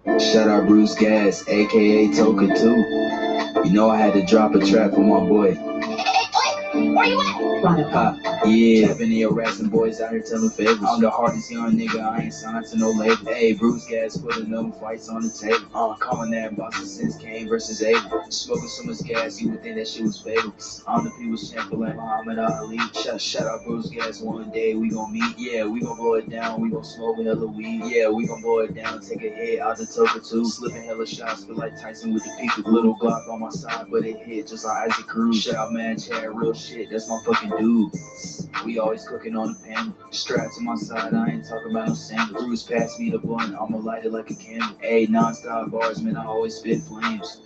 Shout out BruceGas, aka Toka too. You know I had to drop a track for my boy. Where you at? Yeah, been in your razzing boys out here telling favors. I'm the hardest young nigga, I ain't signed to no label. Hey, BruceGas putting them fights on the table. Calling that boxing since Kane versus Abel. Smoking so much gas, you would think that shit was fatal. I'm the people's champion like Muhammad Ali. Shout out BruceGas, one day we gon' meet. Yeah, we gon' blow it down, we gon' smoke hella weed. Yeah, we gon' blow it down, take a hit out the Toka too. Slipping hella shots, feel like Tyson with the peak. Little Glock on my side, but it hit just like Isaac Cruz. Shout out man, Chad, real shit, that's my fucking dude. We always cooking on the pan. Strapped to my side, I ain't talking about no sandals. Bruce pass me the blunt, I'ma light it like a candle. Ayy, non-stop bars, man, I always spit flames.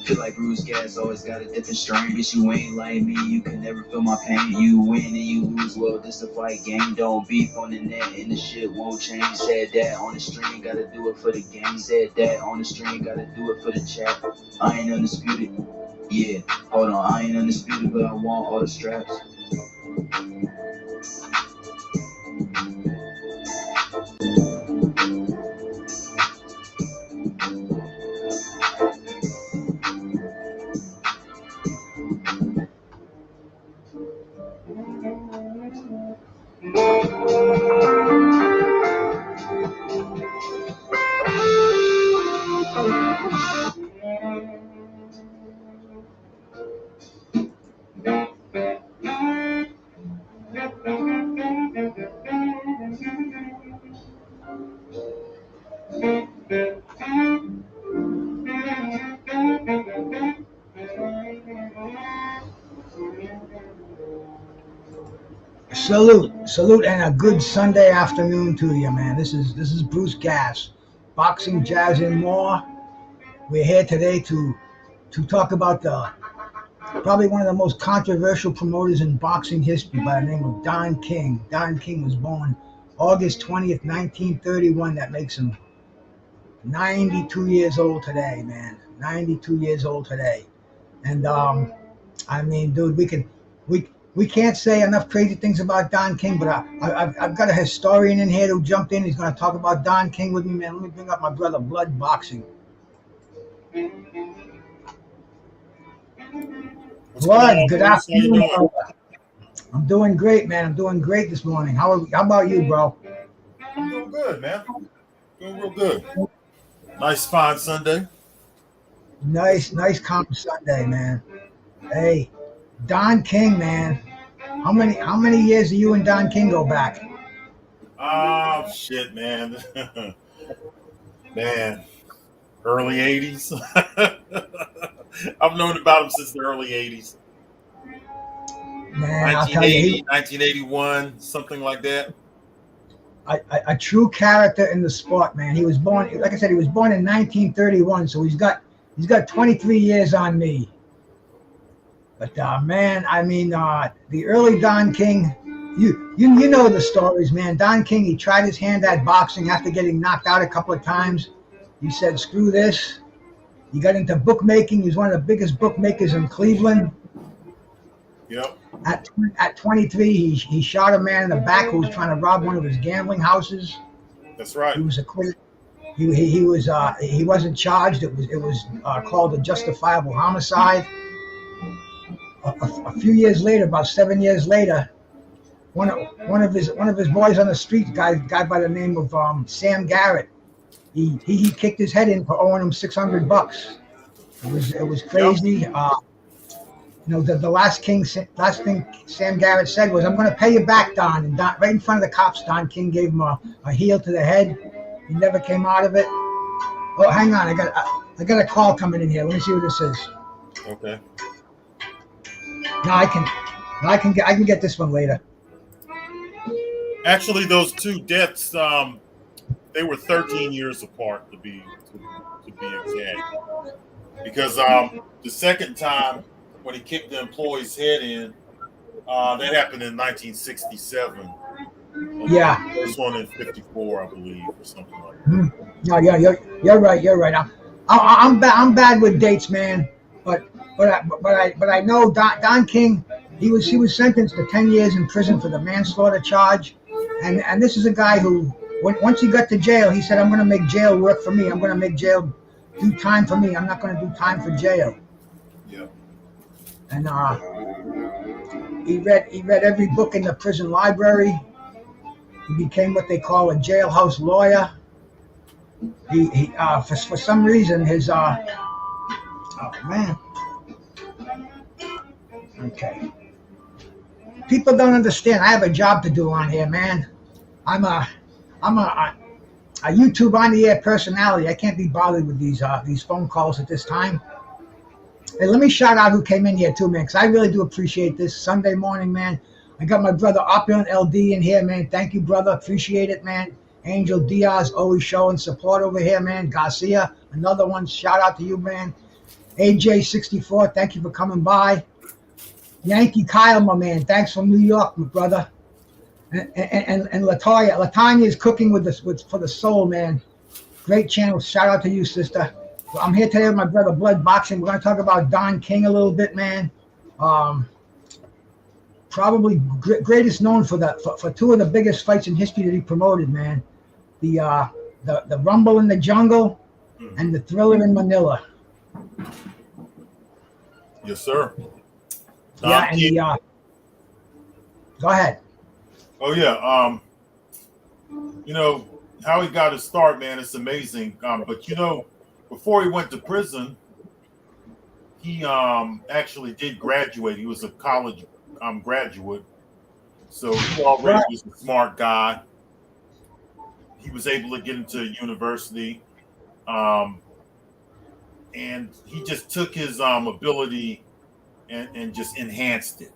Feel like BruceGas always got a different strain. Bitch, you ain't like me, you can never feel my pain. You win and you lose, well, this a fight game. Don't beef on the net and the shit won't change. Said that on the stream, gotta do it for the game. Said that on the stream, gotta do it for the chat. I ain't undisputed. Yeah, hold on, I ain't undisputed, but I want all the straps. Salute, and a good Sunday afternoon to you, man. This is BruceGas, boxing, jazz, and more. We're here today to talk about probably one of the most controversial promoters in boxing history by the name of Don King. Don King was born August 20th, 1931. That makes him 92 years old today, man. 92 years old today, and I mean, dude, we can't say enough crazy things about Don King, but I've got a historian in here who jumped in. He's going to talk about Don King with me, man. Let me bring up my brother, Blood Boxing. Blood, good afternoon. I'm doing great, man. I'm doing great this morning. How about you, bro? I'm doing good, man. Doing real good. Nice fine Sunday. Nice calm Sunday, man. Hey, Don King, man. How many years do you and Don King go back? Oh shit, man. Man. Early 80s. I've known about him since the early 80s. Man, 1980, 1981, something like that. A true character in the sport, man. He was born, like I said, he was born in 1931, so he's got 23 years on me. But man, I mean, the early Don King, you know the stories, man. Don King, he tried his hand at boxing after getting knocked out a couple of times. He said, "Screw this." He got into bookmaking. He was one of the biggest bookmakers in Cleveland. Yep. At 23, he shot a man in the back who was trying to rob one of his gambling houses. That's right. He was acquitted. He wasn't charged. It was called a justifiable homicide. A few years later, about 7 years later, one of his boys on the street, guy by the name of Sam Garrett, he kicked his head in for owing him $600. It was crazy. Yep. The last thing Sam Garrett said was, "I'm going to pay you back, Don." And right in front of the cops, Don King gave him a heel to the head. He never came out of it. Oh, hang on, I got a call coming in here. Let me see what this is. Okay. No, I can get this one later. Actually, those two deaths, they were 13 years apart to be exact. Because the second time when he kicked the employee's head in, that happened in 1967. Yeah. This one in 54, I believe, or something like that. No, yeah, you're right. I'm bad with dates, man. But but I know Don King. He was sentenced to 10 years in prison for the manslaughter charge, and this is a guy who once he got to jail, he said, "I'm going to make jail work for me. I'm going to make jail do time for me. I'm not going to do time for jail." Yeah. And he read every book in the prison library. He became what they call a jailhouse lawyer. He for some reason his oh man. Okay. People don't understand. I have a job to do on here, man. I'm a YouTube on the air personality. I can't be bothered with these phone calls at this time. Hey, let me shout out who came in here too, man, because I really do appreciate this Sunday morning, man. I got my brother Opulent LD in here, man. Thank you, brother. Appreciate it, man. Angel Diaz always showing support over here, man. Garcia, another one. Shout out to you, man. AJ64, thank you for coming by. Yankee Kyle, my man. Thanks from New York, my brother. And Latanya is cooking for the soul, man. Great channel. Shout out to you, sister. I'm here today with my brother Blood Boxing. We're going to talk about Don King a little bit, man. Probably greatest known for two of the biggest fights in history that he promoted, man. The Rumble in the Jungle and the Thriller in Manila. Yes, sir. Yeah, and go ahead. Oh yeah. You know how he got his start, man. It's amazing. But you know, before he went to prison, he actually did graduate. He was a college graduate, so he already was a smart guy. He was able to get into university, and he just took his ability and just enhanced it,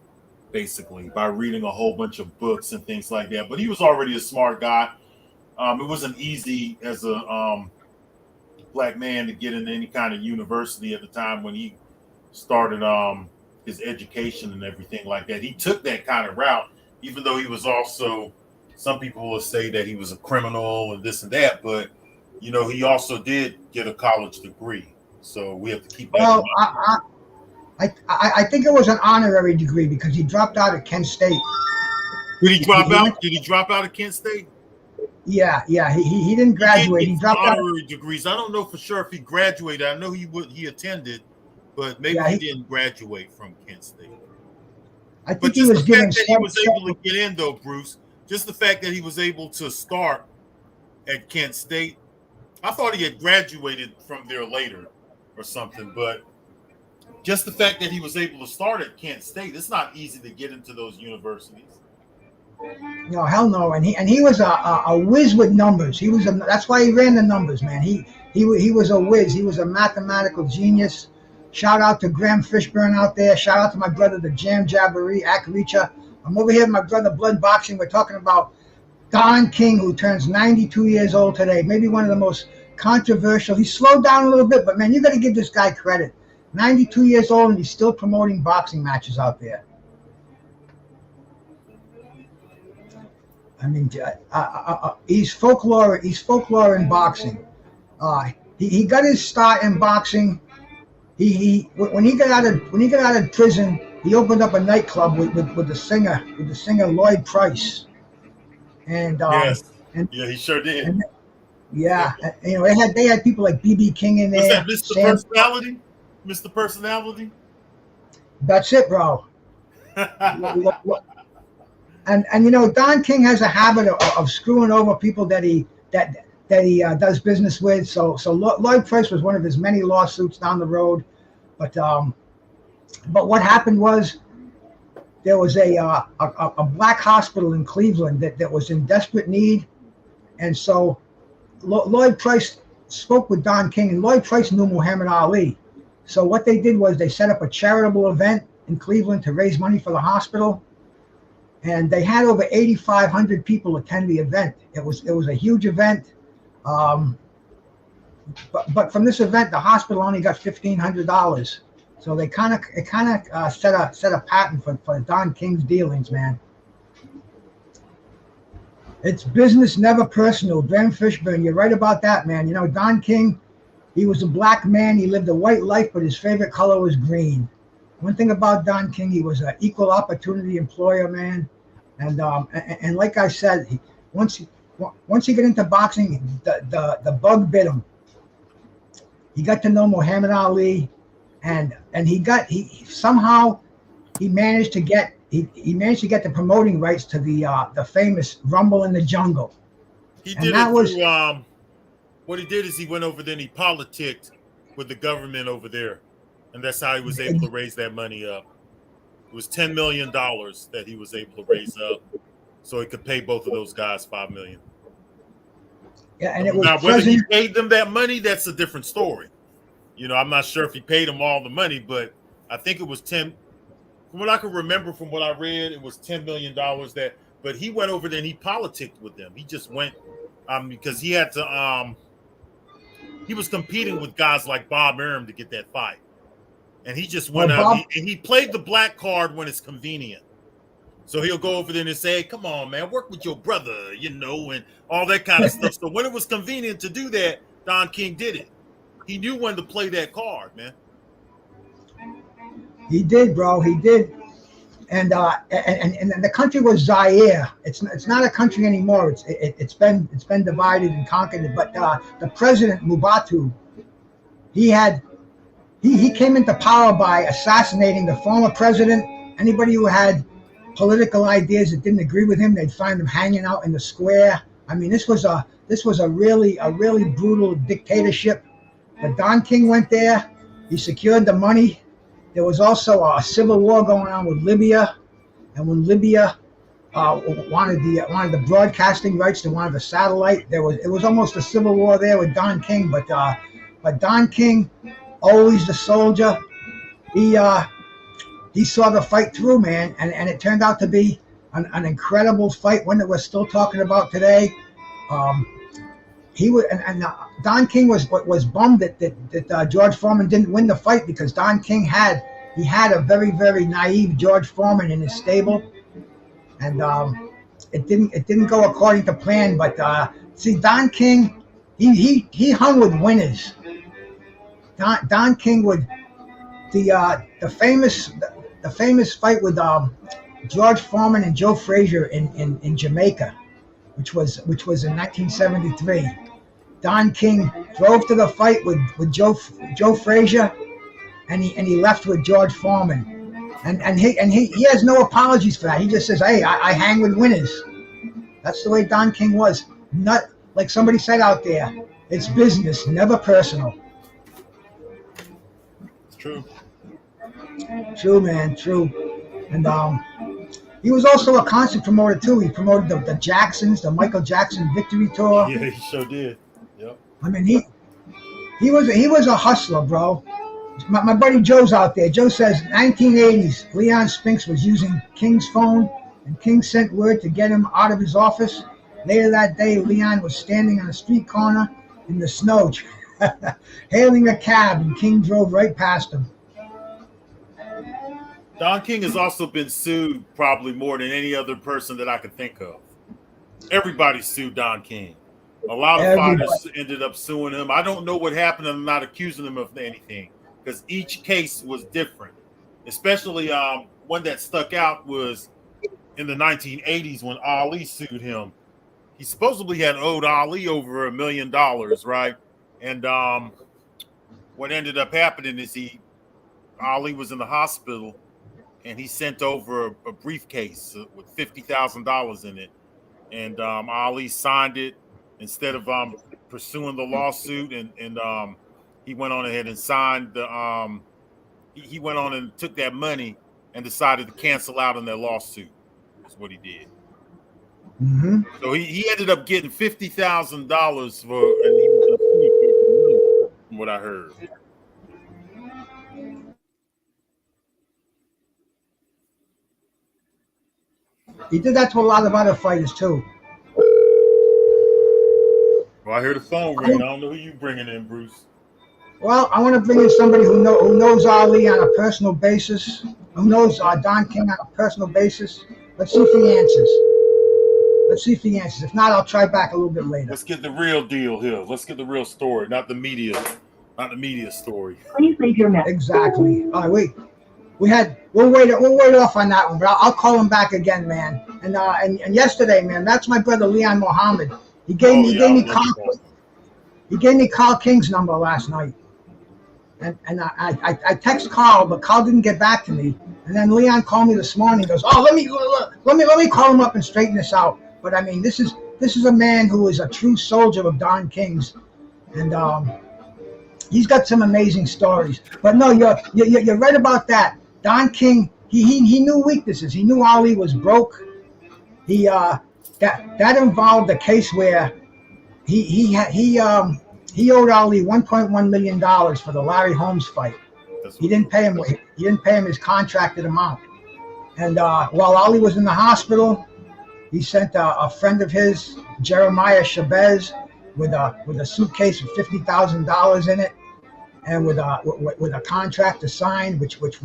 basically, by reading a whole bunch of books and things like that. But he was already a smart guy. It wasn't easy as a black man to get into any kind of university at the time when he started his education and everything like that. He took that kind of route, even though he was also, some people will say that he was a criminal and this and that, but you know, he also did get a college degree. So we have to keep that in mind. I think it was an honorary degree because he dropped out of Kent State. Did he drop out? Did he drop out of Kent State? Yeah. He didn't graduate. He dropped out. Honorary degrees. I don't know for sure if he graduated. I know he attended, but maybe he didn't graduate from Kent State. I think he was given. He was able to get in though, Bruce. Just the fact that he was able to start at Kent State. I thought he had graduated from there later or something, but just the fact that he was able to start at Kent State, it's not easy to get into those universities. No, hell no. And he was a whiz with numbers. That's why he ran the numbers, man. He was a whiz. He was a mathematical genius. Shout out to Graham Fishburne out there. Shout out to my brother, the Jam Jabberee, Akaricha. I'm over here with my brother, Blood Boxing. We're talking about Don King, who turns 92 years old today. Maybe one of the most controversial. He slowed down a little bit, but man, you got to give this guy credit. 92 years old, and he's still promoting boxing matches out there. I mean, he's folklore in boxing. He got his start in boxing. When he got out of prison, he opened up a nightclub with the singer Lloyd Price. And he sure did. And, yeah, you know, they had people like BB King in there. Was that Mr. Personality? Mr. Personality? That's it, bro. And you know, Don King has a habit of screwing over people that he does business with. So Lloyd Price was one of his many lawsuits down the road. But what happened was there was a black hospital in Cleveland that was in desperate need, and so Lloyd Price spoke with Don King, and Lloyd Price knew Muhammad Ali. So what they did was they set up a charitable event in Cleveland to raise money for the hospital, and they had over 8,500 people attend the event. It was a huge event, but from this event, the hospital only got $1,500. So they kind of set a pattern for Don King's dealings, man. It's business, never personal. Ben Fishburne, you're right about that, man. You know, Don King, He was a black man. He lived a white life, but his favorite color was green. One thing about Don King, he was an equal opportunity employer, man. And like I said, once he got into boxing, the bug bit him. He got to know Muhammad Ali, and he somehow managed to get the promoting rights to the famous Rumble in the Jungle. He did it through what he did is he went over there and he politicked with the government over there. And that's how he was able to raise that money up. It was $10 million that he was able to raise up so he could pay both of those guys $5 million. Yeah, and it was now, whether he paid them that money, that's a different story. You know, I'm not sure if he paid them all the money, but I think it was 10. From what I can remember from what I read, it was $10 million but he went over there and he politicked with them. He just went because he had to he was competing with guys like Bob Arum to get that fight. And he just went out and he played the black card when it's convenient. So he'll go over there and say, hey, come on, man, work with your brother, you know, and all that kind of stuff. So when it was convenient to do that, Don King did it. He knew when to play that card, man. He did, bro. He did. And the country was Zaire. It's not a country anymore. It's been divided and conquered. But the president Mubatu, he came into power by assassinating the former president. Anybody who had political ideas that didn't agree with him, they'd find him hanging out in the square. I mean, this was a really brutal dictatorship. But Don King went there. He secured the money. There was also a civil war going on with Libya, and when Libya wanted the broadcasting rights, they wanted the satellite. It was almost a civil war there with Don King, but Don King, always the soldier, he saw the fight through, man, and it turned out to be an incredible fight, one that we're still talking about today. Don King was bummed that George Foreman didn't win the fight, because Don King had a very, very naive George Foreman in his stable, and it didn't go according to plan. But see, Don King, he hung with winners. Don King would the famous fight with George Foreman and Joe Frazier in Jamaica, which was in 1973. Don King drove to the fight with Joe Frazier, and he left with George Foreman, and he has no apologies for that. He just says, "Hey, I hang with winners." That's the way Don King was. Not like somebody said out there, it's business, never personal. It's true. True, man, true. And he was also a concert promoter too. He promoted the Jacksons, the Michael Jackson Victory Tour. Yeah, he sure did. Yep. I mean, he was a hustler, bro. My buddy Joe's out there. Joe says 1980s, Leon Spinks was using King's phone, and King sent word to get him out of his office. Later that day, Leon was standing on a street corner in the snow, hailing a cab, and King drove right past him. Don King has also been sued probably more than any other person that I could think of. Everybody sued Don King. A lot of fighters ended up suing him. I don't know what happened. I'm not accusing him of anything, because each case was different. Especially one that stuck out was in the 1980s when Ali sued him. He supposedly had owed Ali over $1 million, right? And what ended up happening is Ali was in the hospital, and he sent over a briefcase with $50,000 in it. And Ali signed it instead of pursuing the lawsuit, and he went on ahead and signed the he went on and took that money and decided to cancel out on that lawsuit. That's what he did. Mm-hmm. So he ended up getting $50,000 for, and he was from what I heard. He did that to a lot of other fighters too. Well, I hear the phone ring. I don't know who you bringing in, Bruce. Well, I want to bring in somebody who knows Ali on a personal basis, who knows Don King on a personal basis. Let's see if he answers. If not, I'll try back a little bit later. Let's get the real deal here. Let's get the real story, not the media Not the media story. Please leave your message. Exactly. All right, wait. We'll wait off on that one, but I'll call him back again, man. And yesterday, man, that's my brother Leon Mohammed. He gave me Carl King's number last night. And I text Carl, but Carl didn't get back to me. And then Leon called me this morning. He goes, "Oh, let me call him up and straighten this out." But I mean, this is a man who is a true soldier of Don King's, and he's got some amazing stories. But no, you're right about that. Don King, he knew weaknesses. He knew Ali was broke. That involved a case where he owed Ali $1.1 million for the Larry Holmes fight. He didn't pay him. He didn't pay him his contracted amount. And while Ali was in the hospital, he sent a friend of his, Jeremiah Chavez, with a suitcase with $50,000 in it, and with a contract to sign, which was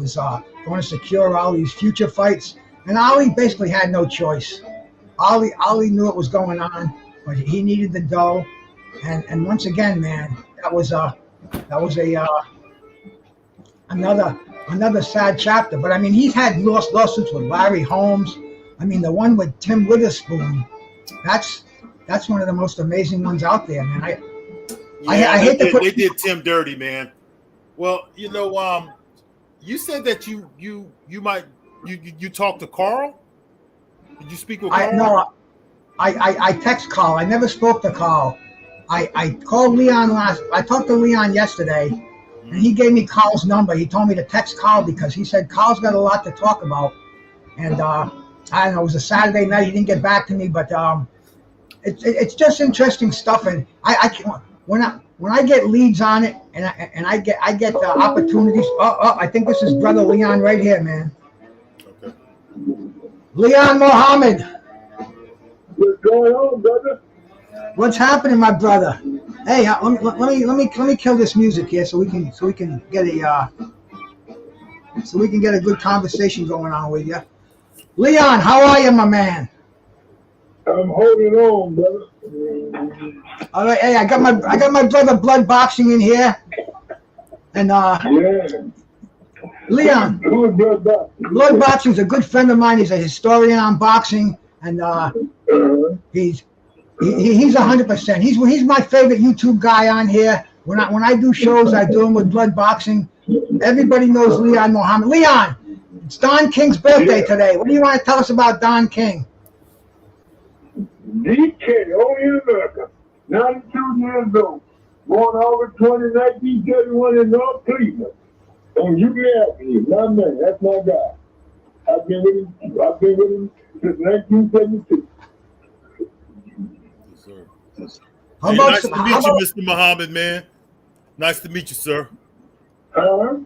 going to secure Ali's future fights. And Ali basically had no choice. Ali knew what was going on, but he needed the dough. And once again, man, that was another sad chapter. But I mean, he's had lawsuits with Larry Holmes. I mean, the one with Tim Witherspoon, that's one of the most amazing ones out there, man. I hate to put they did Tim dirty, man. Well, you said that you talked to Carl. Did you speak with Carl? I text Carl. I never spoke to Carl. I called Leon I talked to Leon yesterday, and he gave me Carl's number. He told me to text Carl because he said Carl's got a lot to talk about. And I don't know, it was a Saturday night. He didn't get back to me, but it's just interesting stuff. And when I get leads on it, and I get opportunities. I think this is brother Leon right here, man. Okay. Leon Mohammed. What's going on, brother? What's happening, my brother? Hey, let me kill this music here so we can get a good conversation going on with you. Leon, how are you, my man? I'm holding on, brother. All right, hey, I got my brother Blood Boxing in here, and Yeah. Leon, Who is Blood Boxing? Blood Boxing's a good friend of mine. He's a historian on boxing, and he's 100%. He's my favorite YouTube guy on here. When I do shows, I do them with Blood Boxing. Everybody knows Leon Mohammed. Leon, it's Don King's birthday today. What do you want to tell us about Don King? DK, only in America, 92 years old, born August 20, 1931 in North Cleveland. On Jubilee Avenue, my man, that's my guy. I've been with him since 1972. Yes, sir. Nice to meet you, Mr. Muhammad, man. Nice to meet you, sir. What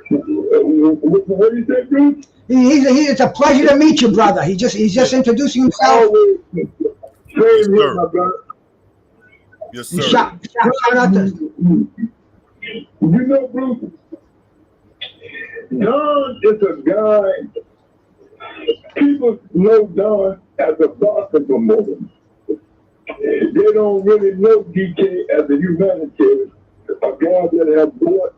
do you say, Bruce? It's a pleasure to meet you, brother. He's just introducing himself. Same here, my brother. Yes, sir. Shout out to. You know, Bruce, Don is a guy, people know Don as a boxing promoter. They don't really know DK as a humanitarian, a guy that has bought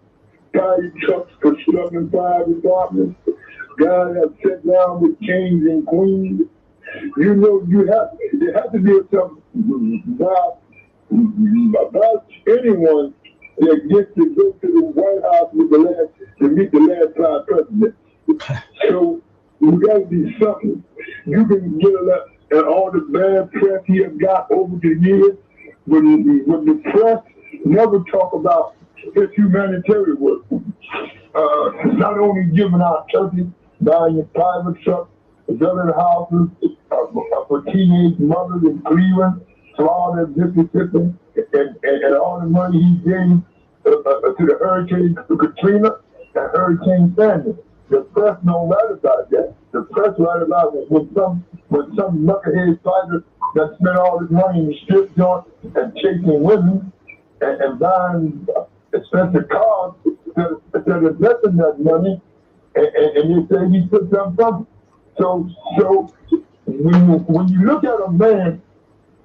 fire trucks for slugging fire departments, guy that sat down with kings and queens. You know, there has to be something about anyone that gets to go to the White House to meet the last 5 presidents. So you got to be something. You can get a lot, and all the bad press he has got over the years, when the press never talk about his humanitarian work. Not only giving out turkeys, buying private trucks, building houses for teenage mothers in Cleveland, Florida, Mississippi, and all the money he gave to the Hurricane Katrina and Hurricane Sandy. The press don't write about that. The press write about it when some knucklehead fighter that spent all his money in the strip joint and chasing women and buying expensive cars instead of investing that money, and they say he took them from it. So when you look at a man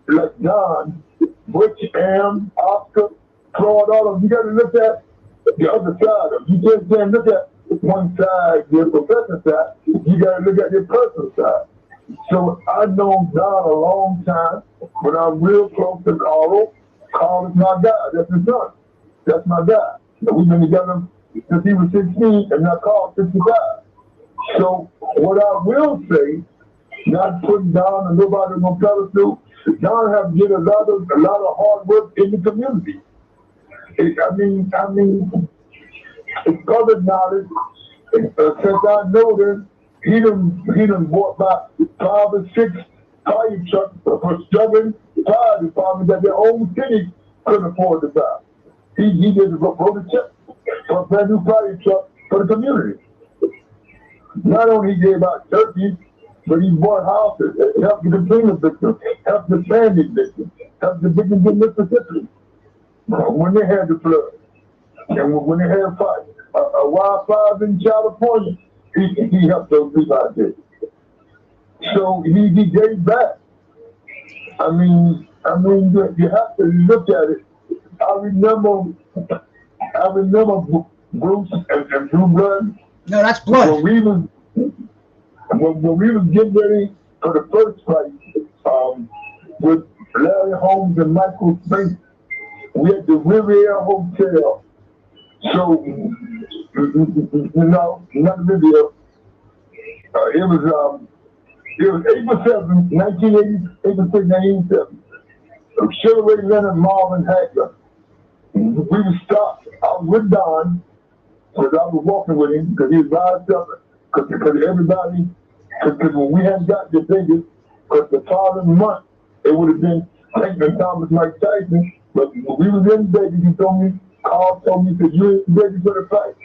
like Don, Butch, Am, Oscar, fraud, all of them. You got to look at the other side of it. You just can't look at one side, your professional side. You got to look at your personal side. So I've known Don a long time, but I'm real close to Carl. Carl is my guy. That's his son. That's my guy. We've been together since he was 16, and now Carl's 65. So what I will say, not putting Don and nobody gonna tell us to, Don have did a lot of hard work in the community. I mean, it's public knowledge. Since I know this, he done bought about 5 or 6 fire trucks for struggling fire departments that their own city couldn't afford to buy. He did wrote a check for a brand new fire truck for the community. Not only he gave out turkeys, but he bought houses, helped the Katrina victims, helped the Sandy victims, helped the victims in Mississippi when they had the flood, and when they had fire, wildfires in California. He helped those people out there. So he gave back. I mean, you have to look at it. I remember Bruce and Blue Blood. No, that's blood. When we was getting ready for the first fight, with Larry Holmes and Michael Spink, we had the Riviera Hotel. So, not Riviera. It was April 7th, 1987. Sugar Ray Leonard, Marvin Hagler. We were stopped. I was with Don, because I was walking with him, because he was by himself, because everybody, because when we hadn't got to Vegas, because the following month, it would have been Franklin Thomas, Mike Tyson, but when we was in Vegas, he told me, Carl told me, he said, you in Vegas for the fight?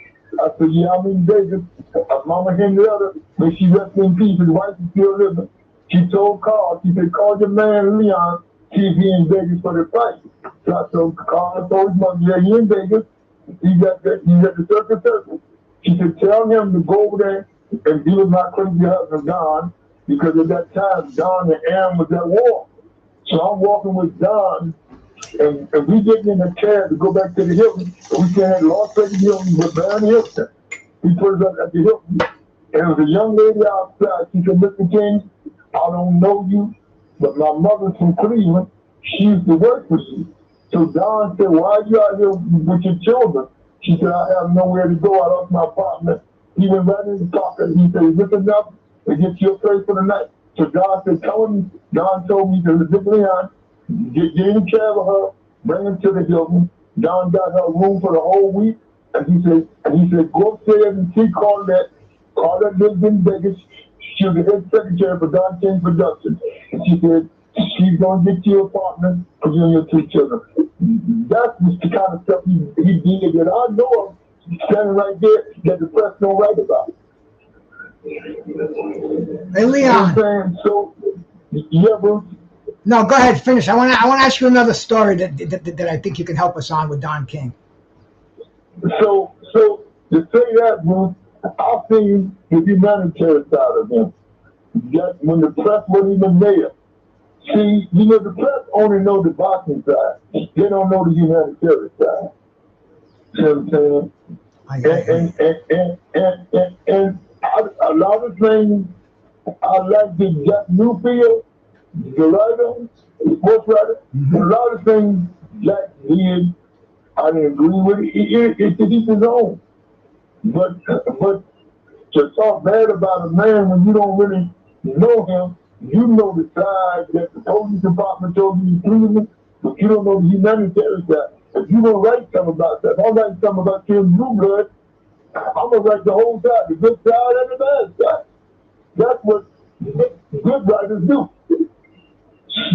I said, yeah, I'm in Vegas. Mama Henrietta, when she rest in peace, his wife is still living. She told Carl, she said, call your man Leon, see if he in Vegas for the fight. So I told Carl, I told his mother, yeah, he in Vegas. He's at the circus. She said, tell him to go over there and be with my crazy husband, Don, because at that time, Don and Aaron was at war. So I'm walking with Don, and we getting in a cab to go back to the Hilton. We came at Las Vegas Hilton with Baron Hilton. He put us up at the Hilton. And there was a young lady outside. She said, Mr. King, I don't know you, but my mother's from Cleveland. She used to work with you. So Don said, why are you out here with your children? She said, I have nowhere to go. I lost my apartment. He went right in his pocket. He said, is this enough to get you a place for the night? So Don said, Don told me to zip Leon, get in the cab with her, bring him to the Hilton. Don got her room for the whole week. And he said, go upstairs and see Carlette lives in Vegas. She was the head secretary for Don King Productions. And she said, she's going to get you an apartment for you and your 2 children. That's the kind of stuff he did that I know of, standing right there, that the press don't write about. Hey, Leon. You know what I'm saying? So, yeah, Bruce. No, go ahead, finish. I want to ask you another story that I think you can help us on with Don King. So to say that, Bruce, I've seen the humanitarian side of him. That when the press wasn't even there. See, the press only know the boxing side. They don't know the humanitarian side. You know what I'm saying? And a lot of things I like the Jack Newfield, the writer, the sports writer. A lot of things Jack did, I didn't agree with it. It's to each his own. But to talk bad about a man when you don't really know him, you know the side that the police department told you to Cleveland, but you don't know the humanitarian side. If you don't write something about that, if I write something about killing Blue Blood, I'm going to write the whole side, the good side and the bad side. That's what good writers do.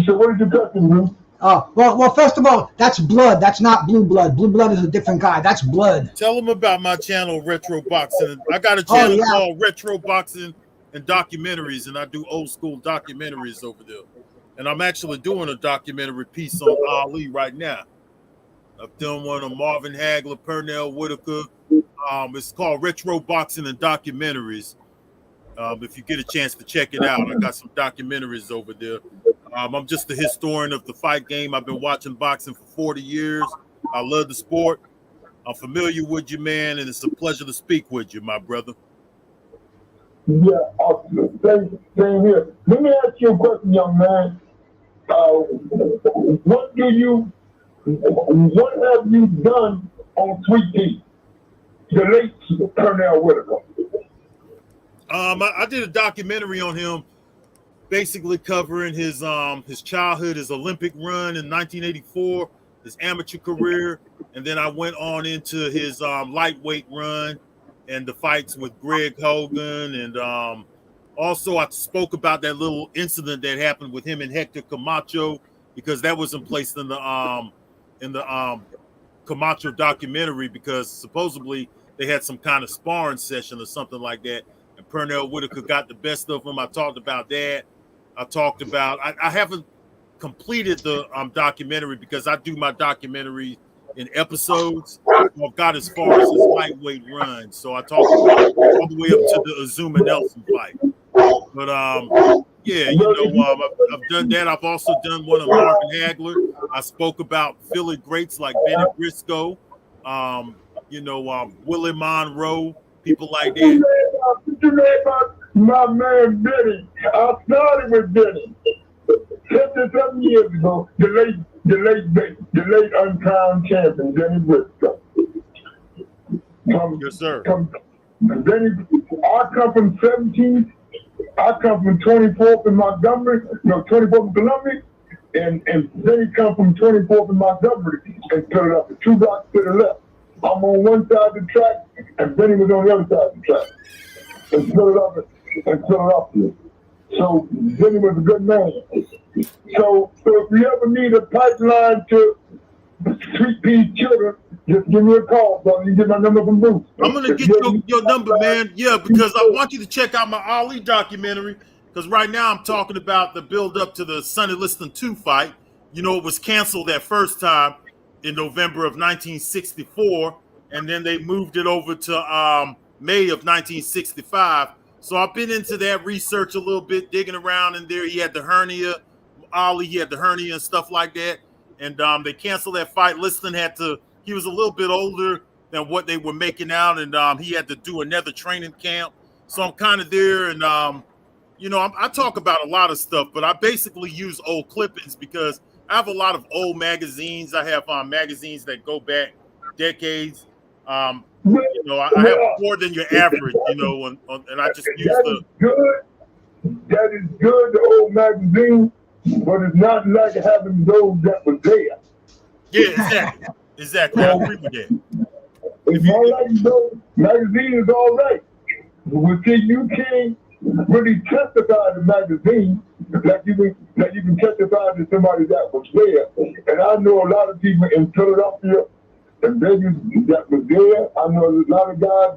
So what did you cut him, Bruce? Oh, well, first of all, that's blood. That's not Blue Blood. Blue Blood is a different guy. That's blood. Tell them about my channel, Retro Boxing. I got a channel called Retro Boxing and Documentaries, and I do old school documentaries over there. And I'm actually doing a documentary piece on Ali right now. I've done one on Marvin Hagler, Pernell Whitaker. It's called Retro Boxing and Documentaries. If you get a chance to check it out, I got some documentaries over there. I'm just a historian of the fight game. I've been watching boxing for 40 years. I love the sport. I'm familiar with you, man, and it's a pleasure to speak with you, my brother. Yeah, same here. Let me ask you a question, young man. What have you done on Sweet Pea, the late Colonel Whitaker? I did a documentary on him, basically covering his childhood, his Olympic run in 1984, his amateur career, and then I went on into his lightweight run and the fights with Greg Hogan, and also I spoke about that little incident that happened with him and Hector Camacho, because that wasn't placed in the Camacho documentary, because supposedly they had some kind of sparring session or something like that, and Pernell Whitaker got the best of him. I talked about that. I haven't completed the documentary because I do my documentary in episodes. I've got as far as his lightweight run, so I talked about all the way up to the Azuma Nelson fight. But yeah, I've done that. I've also done one of Marvin Hagler. I spoke about Philly greats like Benny Briscoe, Willie Monroe, people like that. What you know about my man Benny? I started with Benny 57 years ago. The late uncrowned champion, Benny Briscoe. Yes, sir. Benny, I come from 17. I come from 24th in Montgomery, 24th in Columbia, and Benny come from 24th in Montgomery and put it up. 2 blocks to the left. I'm on one side of the track, and Benny was on the other side of the track. And put it up here. So Benny was a good man. So if you ever need a pipeline to Sweet Pea children, just give me a call, brother. You get my number from Bruce. I'm gonna get your number, man. Yeah, because I want you to check out my Ali documentary. Because right now I'm talking about the build up to the Sonny Liston 2 fight. It was canceled that first time in November of 1964, and then they moved it over to May of 1965. So I've been into that research a little bit, digging around in there. He had the hernia, Ali, he had the hernia and stuff like that. And they canceled that fight. Liston he was a little bit older than what they were making out, and he had to do another training camp. So I'm kind of there, and I talk about a lot of stuff, but I basically use old clippings because I have a lot of old magazines. I have magazines that go back decades. I have more than your average, and I just use the. That is good, the old magazine, but it's not like having those that was there. Yeah, exactly. I agree with that. It's all right, those magazines is all right. But see, you can't really testify to magazine like you can testify to somebody that was there. And I know a lot of people in Philadelphia and Vegas that was there. I know a lot of guys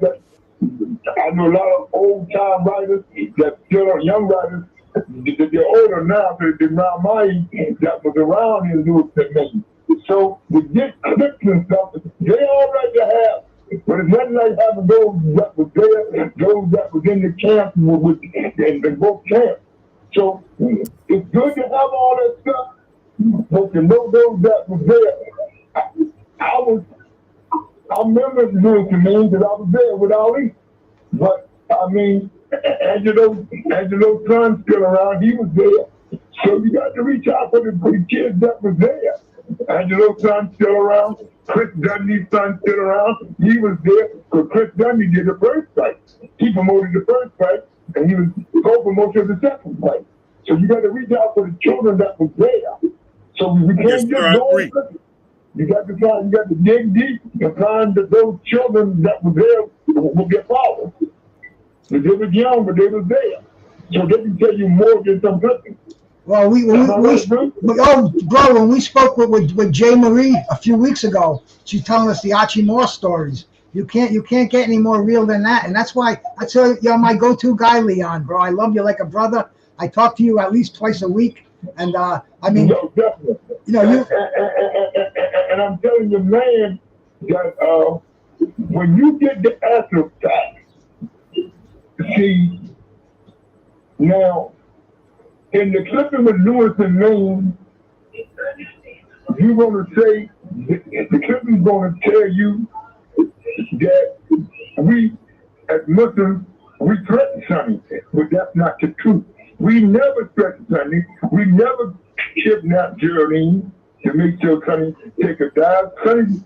I know a lot of old time writers that still are young writers. They're older now, but they're around my age that was around in Louis St. So to get clips and stuff, they're all right to have. But it's not like having those that was there, those that was in the camp in both camps. So it's good to have all that stuff, but to know those that was there. I remember doing the names that I was there with Ali. But I mean, Angelo's son's still around, he was there. So you got to reach out for the kids that was there. Angelo's son's still around. Chris Dundee's son's still around. He was there because Chris Dundee did the first fight. He promoted the first fight, and he was co-promoter of the second fight. So you got to reach out for the children that was there. So we can't just go on. You got to dig deep and find that those children that were there will get followed. But they were young, but they were there. So they can tell you more than some people. Well, when we spoke with Jay Marie a few weeks ago, she's telling us the Archie Moore stories. You can't get any more real than that, and that's why I tell you, you're my go-to guy, Leon, bro. I love you like a brother. I talk to you at least twice a week, and I mean, no, definitely. And I'm telling you, man, that when you get the after facts, see now. In the clipping with Lewis and Maine, you're going to say the clip is going to tell you that we, as Muslims, we threaten Sonny, but that's not the truth. We never threatened Sonny. We never kidnapped Geraldine to make sure Sonny take a dive. Sonny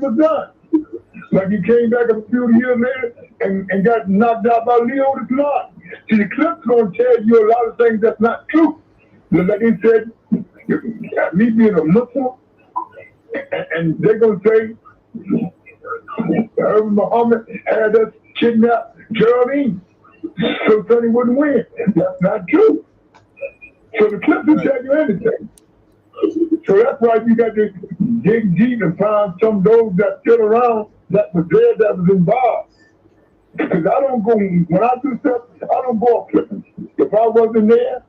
was done. Like he came back a few years later and got knocked out by Leo the Clark. See, the clip's going to tell you a lot of things that's not true. Like he said, me being a Muslim, and they're going to say, Muhammad had us kidnap Geraldine so Sonny wouldn't win. That's not true. So the clip will tell you anything. So that's why you got to dig deep and find some of those that's still around that was there, that was involved. Because I don't go, when I do stuff, I don't go up flipping. If I wasn't there,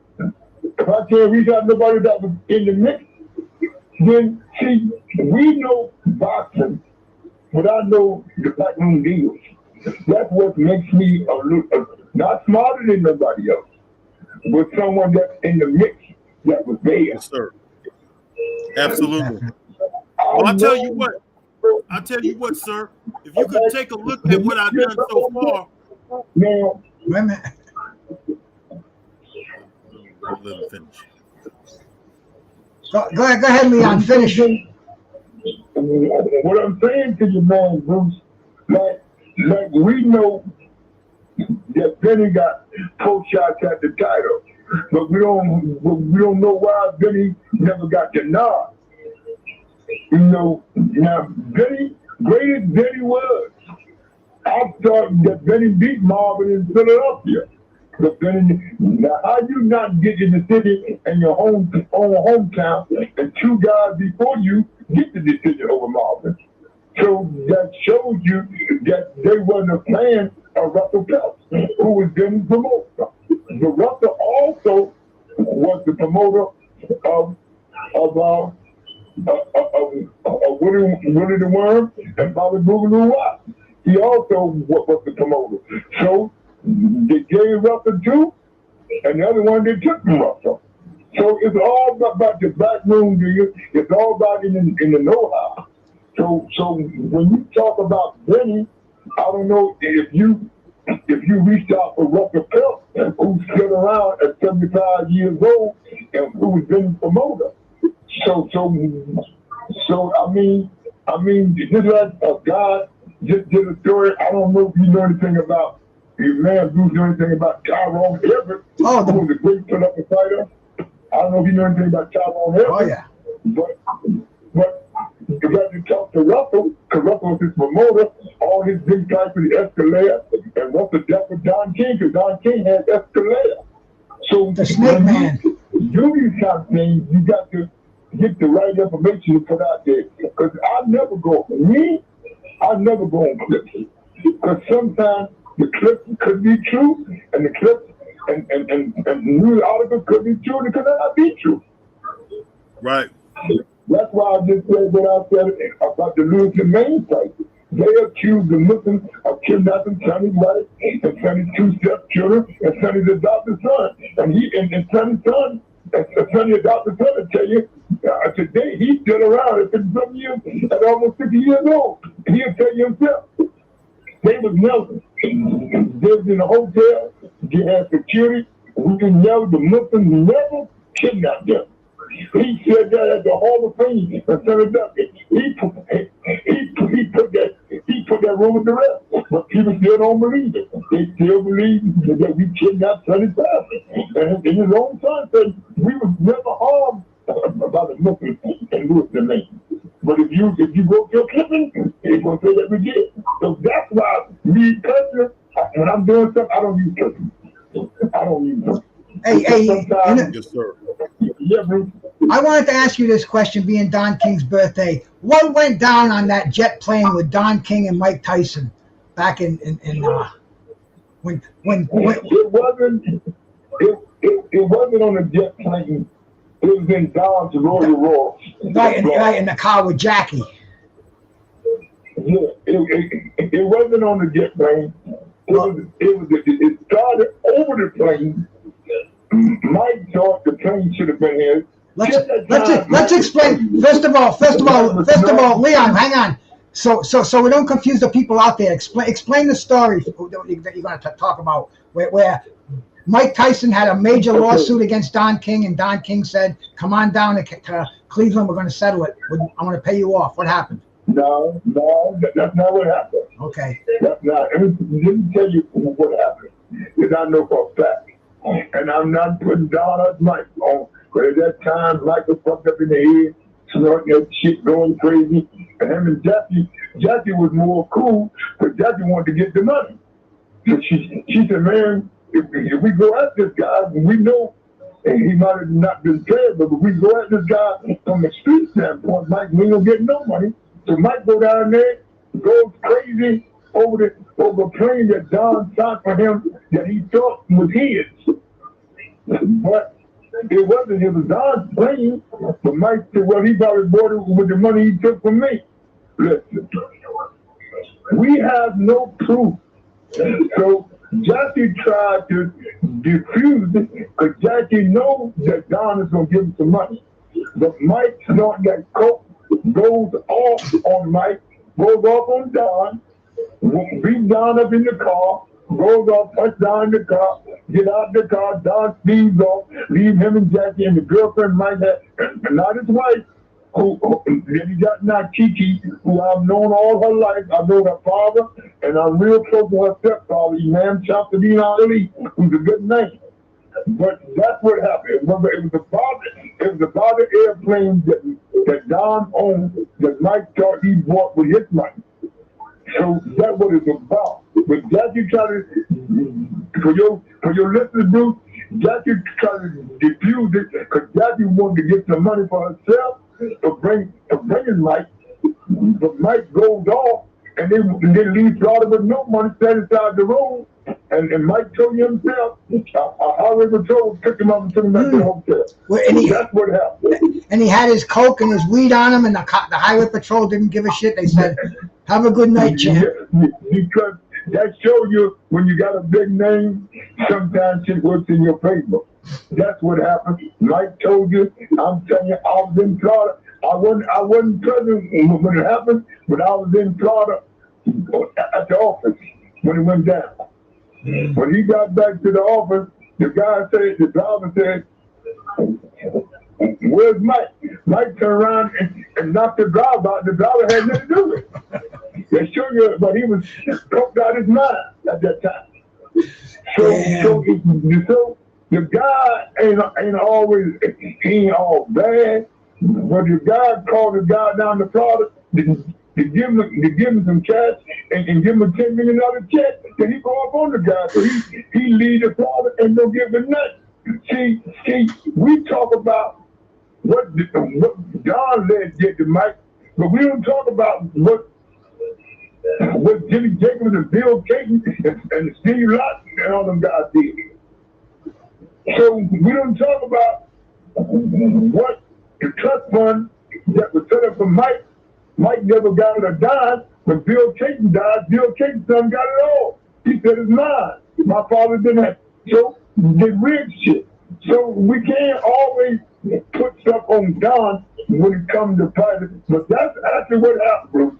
if I can't reach out to nobody that was in the mix, then see, we know boxing, but I know the backroom deals. That's what makes me a little, not smarter than nobody else, but someone that's in the mix that was there. Yes, sir. Absolutely. Well, I'll tell you what, sir. If you could take a look at what I've done so far. Now, Wait a minute. Let him finish. Go ahead, Leon. Finish. What I'm saying to you, man, Bruce, like we know that Benny got 4 shots at the title, but we don't know why Benny never got the nod. You know, now Benny, great as Benny was, I thought that Benny beat Marvin in Philadelphia. But Benny, now how you not get in the city and your hometown and 2 guys before you get the decision over Marvin? So that shows you that they wasn't a fan of Russell Phelps, who was Benny's promoter. But Russell also was the promoter of Willie the Worm and Bobby Boogaloo Watts. He also was the promoter. So they gave Russell 2, and the other one they took from Russell. So it's all about the backroom deal. It's all about in the know-how. So when you talk about Benny, I don't know if you reached out for Russell Phelps, who's still around at 75 years old and who was Benny's promoter. So I mean, just like a guy just did a story. I don't know if you know anything about your man Bruce know anything about Tyrone Everett, who was a great Philadelphia fighter. I don't know if you know anything about Tyrone Everett. Oh yeah. But you got to talk to Russell, because Russell was his promoter. All his big fights with the Escalade, and Russell dealt with Don King, because Don King had Escalade. So the Snake Man. Do these kind of things, you got to get the right information to put out there. Because I never go on clips. Because sometimes the clips could be true, and the clips and news articles could be true, and it could not be true. Right. That's why I just said what I said about the Lewis and Maine fight. They accused the Muslims of kidnapping Sonny's wife and Sonny's 2 stepchildren and Sonny's adopted son. And Sonny's son, Sonny adopted son, I tell you, today he's still around at 50 years, at almost 50 years old. He'll tell you himself. They was never. They was in a hotel, they had security. The Muslims never kidnapped them. He said that at the Hall of Fame in Philadelphia. He put that room with the rest. But people still don't believe it. They still believe that we kidnapped Sonny's family. And his own son said we was never harmed by the Muslims and Lewis and Maine. But if you go to a clipping, they're going to say that we did. So that's why me personally, when I'm doing stuff, I don't use clipping. I don't use them. Hey, yes, sir. Yeah, Bruce. I wanted to ask you this question, being Don King's birthday. What went down on that jet plane with Don King and Mike Tyson back when it wasn't on a jet plane. It was in Don's Royal Royals. Right in the car with Jackie. Yeah, it wasn't on the jet plane. It started over the plane. Mike thought the plane should have been his, Let's explain. First of all, Leon, hang on. So we don't confuse the people out there. Explain the story that you're going to talk about, where Mike Tyson had a major lawsuit against Don King, and Don King said, "Come on down to Cleveland. We're going to settle it. I'm going to pay you off." What happened? No, that's not what happened. Okay. That's not. Let me tell you what happened. Because I know for a fact, and I'm not putting Don or Mike on. But at that time, Mike was fucked up in the head, snorting that shit, going crazy. And him and Jackie was more cool, but Jackie wanted to get the money. So she said, man, if we go at this guy, we know, and he might have not been fair, but if we go at this guy from a street standpoint, Mike, we don't get no money. So Mike go down there, goes crazy over a plane that Don shot for him that he thought was his. But it wasn't. It was Don's plane. But Mike said, well, he probably bought it with the money he took from me. Listen, we have no proof. So Jackie tried to defuse it because Jackie knows that Don is going to give him some money. But Mike snorting that coke, goes off on Mike, goes off on Don, beat Don up in the car, goes off, touch Don in the car, get out the car, Don speeds off, leave him and Jackie and the girlfriend Mike had, and not his wife, who he got now Kiki, who I've known all her life. I know her father, and I'm real close to her stepfather, Imam Champadine Ali, who's a good name. But that's what happened. Remember, it was about the airplane that Don owned that Mike thought he bought with his money. So that's what it's about. But Jackie tried to, for your listeners, Bruce, Jackie tried to defuse it because Jackie wanted to get some money for herself to bring in Mike. But Mike goes off and they leave Florida with no money set inside the room. And Mike told you himself, a highway patrol took him up and took him back to the hotel. Well, that's what happened. And he had his coke and his weed on him, and the highway patrol didn't give a shit. They said, have a good night, champ. Yeah, because that shows you when you got a big name, sometimes it works in your favor. That's what happened. Mike told you, I'm telling you, I was in Florida. I wasn't present when it happened, but I was in Florida at the office when it went down. When he got back to the office, the driver said, where's Mike? Mike turned around and knocked the driver out. The driver had nothing to do with it. They showed you, but he was coked out his mind at that time. So the guy ain't always, he ain't all bad, but the guy called the guy down to Florida to give him some cash and give him a $10 million check, then he go up on the guy. So he leave the Florida and don't give him nothing. See, we talk about what Don did to Mike, but we don't talk about what Jimmy Jacobs and Bill Caton and Steve Lawson and all them guys did. So we don't talk about what the trust fund that was set up for Mike. Mike never got it a dime. When Bill Caton died, Bill Caton's son got it all. He said it's mine. My father didn't have. So they rigged shit. So we can't always put stuff on Don when it comes to private. But that's actually what happened, Bruce.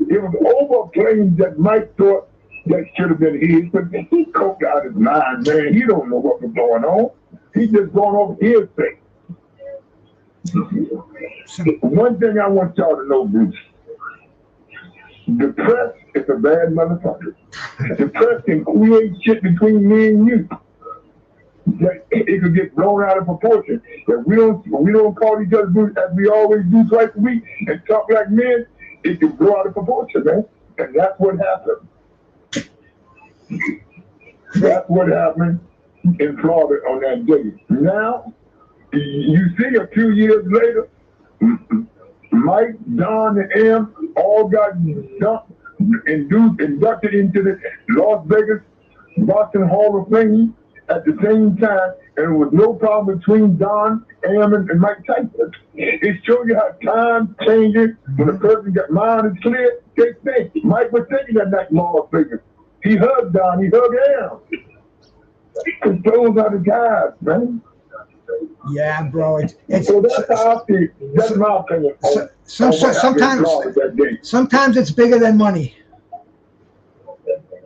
It was overplaying that Mike thought that should have been his, but he coked out his mind, man. He don't know what was going on. He just going over his thing. One thing I want y'all to know, Bruce. The press is a bad motherfucker. The press can create shit between me and you. That it could get blown out of proportion. If we don't call each other Bruce as we always do twice a week and talk like men, it can blow out of proportion, man. And that's what happened. That's what happened in Florida on that day. Now, you see a few years later, Mike, Don, and M all got inducted into the Las Vegas Boxing Hall of Fame at the same time, and there was no problem between Don, M, and Mike Tyson. It shows you how time changes when a person got mind is clear. They think Mike was thinking that night in Las Vegas. He hugged Don, he hugged M. Because those are the guys, man. Yeah, bro. It's So that's how I feel. That's my opinion. Sometimes it's bigger than money.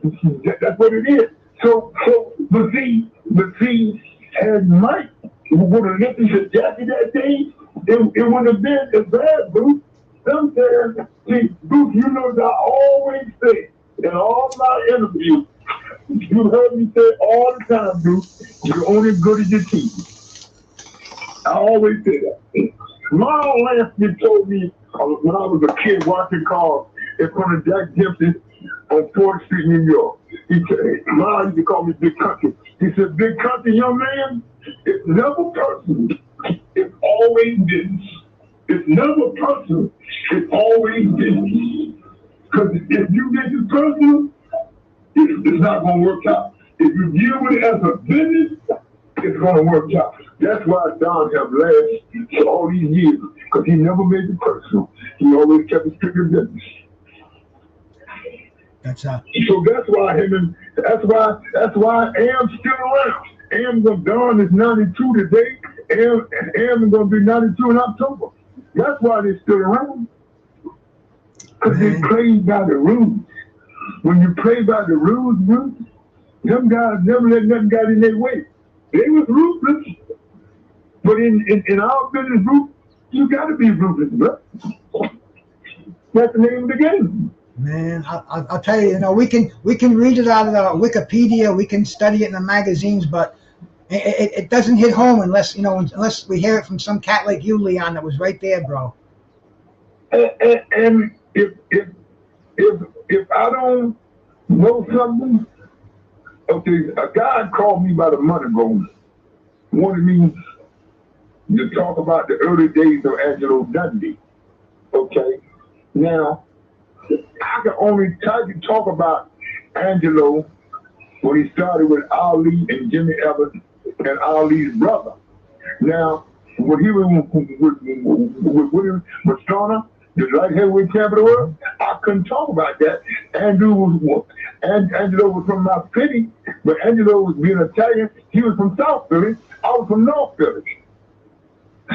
That's what it is. So, but see, as Mike would have lifted his jacket that day, it wouldn't have been as bad, Bruce. Sometimes, see, Bruce, you know that I always say in all my interviews, you heard me say all the time, Bruce, you're only good as your team. I always say that. My old Lansky told me when I was a kid watching cars in front of Jack Dempsey on 4th Street, New York. He said, Mom used to call me Big Country. He said, Big Country, young man, it's never personal. It's always business. It's never personal. It's always business. Because if you get it personal, it's not going to work out. If you deal with it as a business, it's going to work out. That's why Don have lasted all these years, because he never made it personal. He always kept it strictly business. So that's why that's why Am's still around. Am Don is 92 today. Am is going to be 92 in October. That's why they're still around. Because they play by the rules. When you play by the rules, Bruce, them guys never let nothing get in their way. They was ruthless. But in our business, Bruce, you got to be ruthless, bro. That's the name of the game. Man, I'll tell you, we can read it out of the Wikipedia, we can study it in the magazines, but it doesn't hit home unless we hear it from some cat like you, Leon, that was right there, bro. And if I don't know something, okay, a guy called me by the money bone, wanted me to talk about the early days of Angelo Dundee. Okay, now I can only talk about Angelo when he started with Ali and Jimmy Ellis and Ali's brother. Now, when he was with Stoner, the light heavyweight champion of the world, I couldn't talk about that. Angelo was from my city, but Angelo was being Italian. He was from South Philly. I was from North Philly.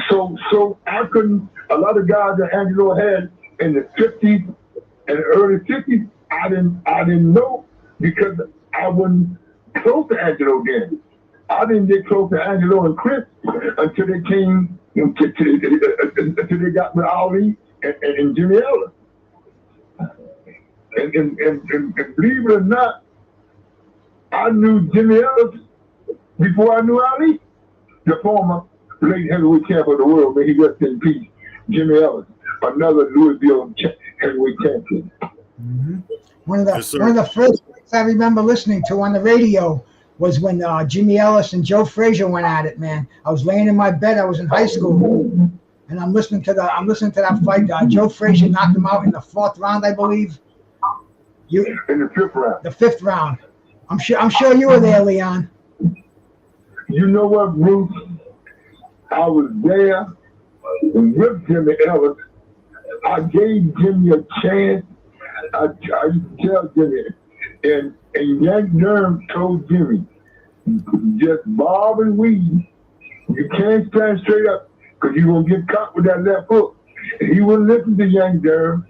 So I couldn't. A lot of guys that Angelo had in the 50s and early 60s, I didn't know because I wasn't close to Angelo then. I didn't get close to Angelo and Chris until they came until they got with Ali and Jimmy Ellis. And believe it or not, I knew Jimmy Ellis before I knew Ali, the former late heavyweight champion of the world. May he rest in peace, Jimmy Ellis, another Louisville heavyweight champion. Mm-hmm. One of the first things I remember listening to on the radio was when Jimmy Ellis and Joe Frazier went at it. Man, I was laying in my bed. I was in high school, and I'm listening to that fight. Joe Frazier knocked him out in the 4th round, I believe. In the 5th round. The 5th round. I'm sure you were there, Leon. You know what, Bruce? I was there with Jimmy Ellis. I gave Jimmy a chance. I used to tell Jimmy, and Yank Durham told Jimmy, just bob and weave. You can't stand straight up because you're going to get caught with that left hook. And he wouldn't listen to Yank Durham.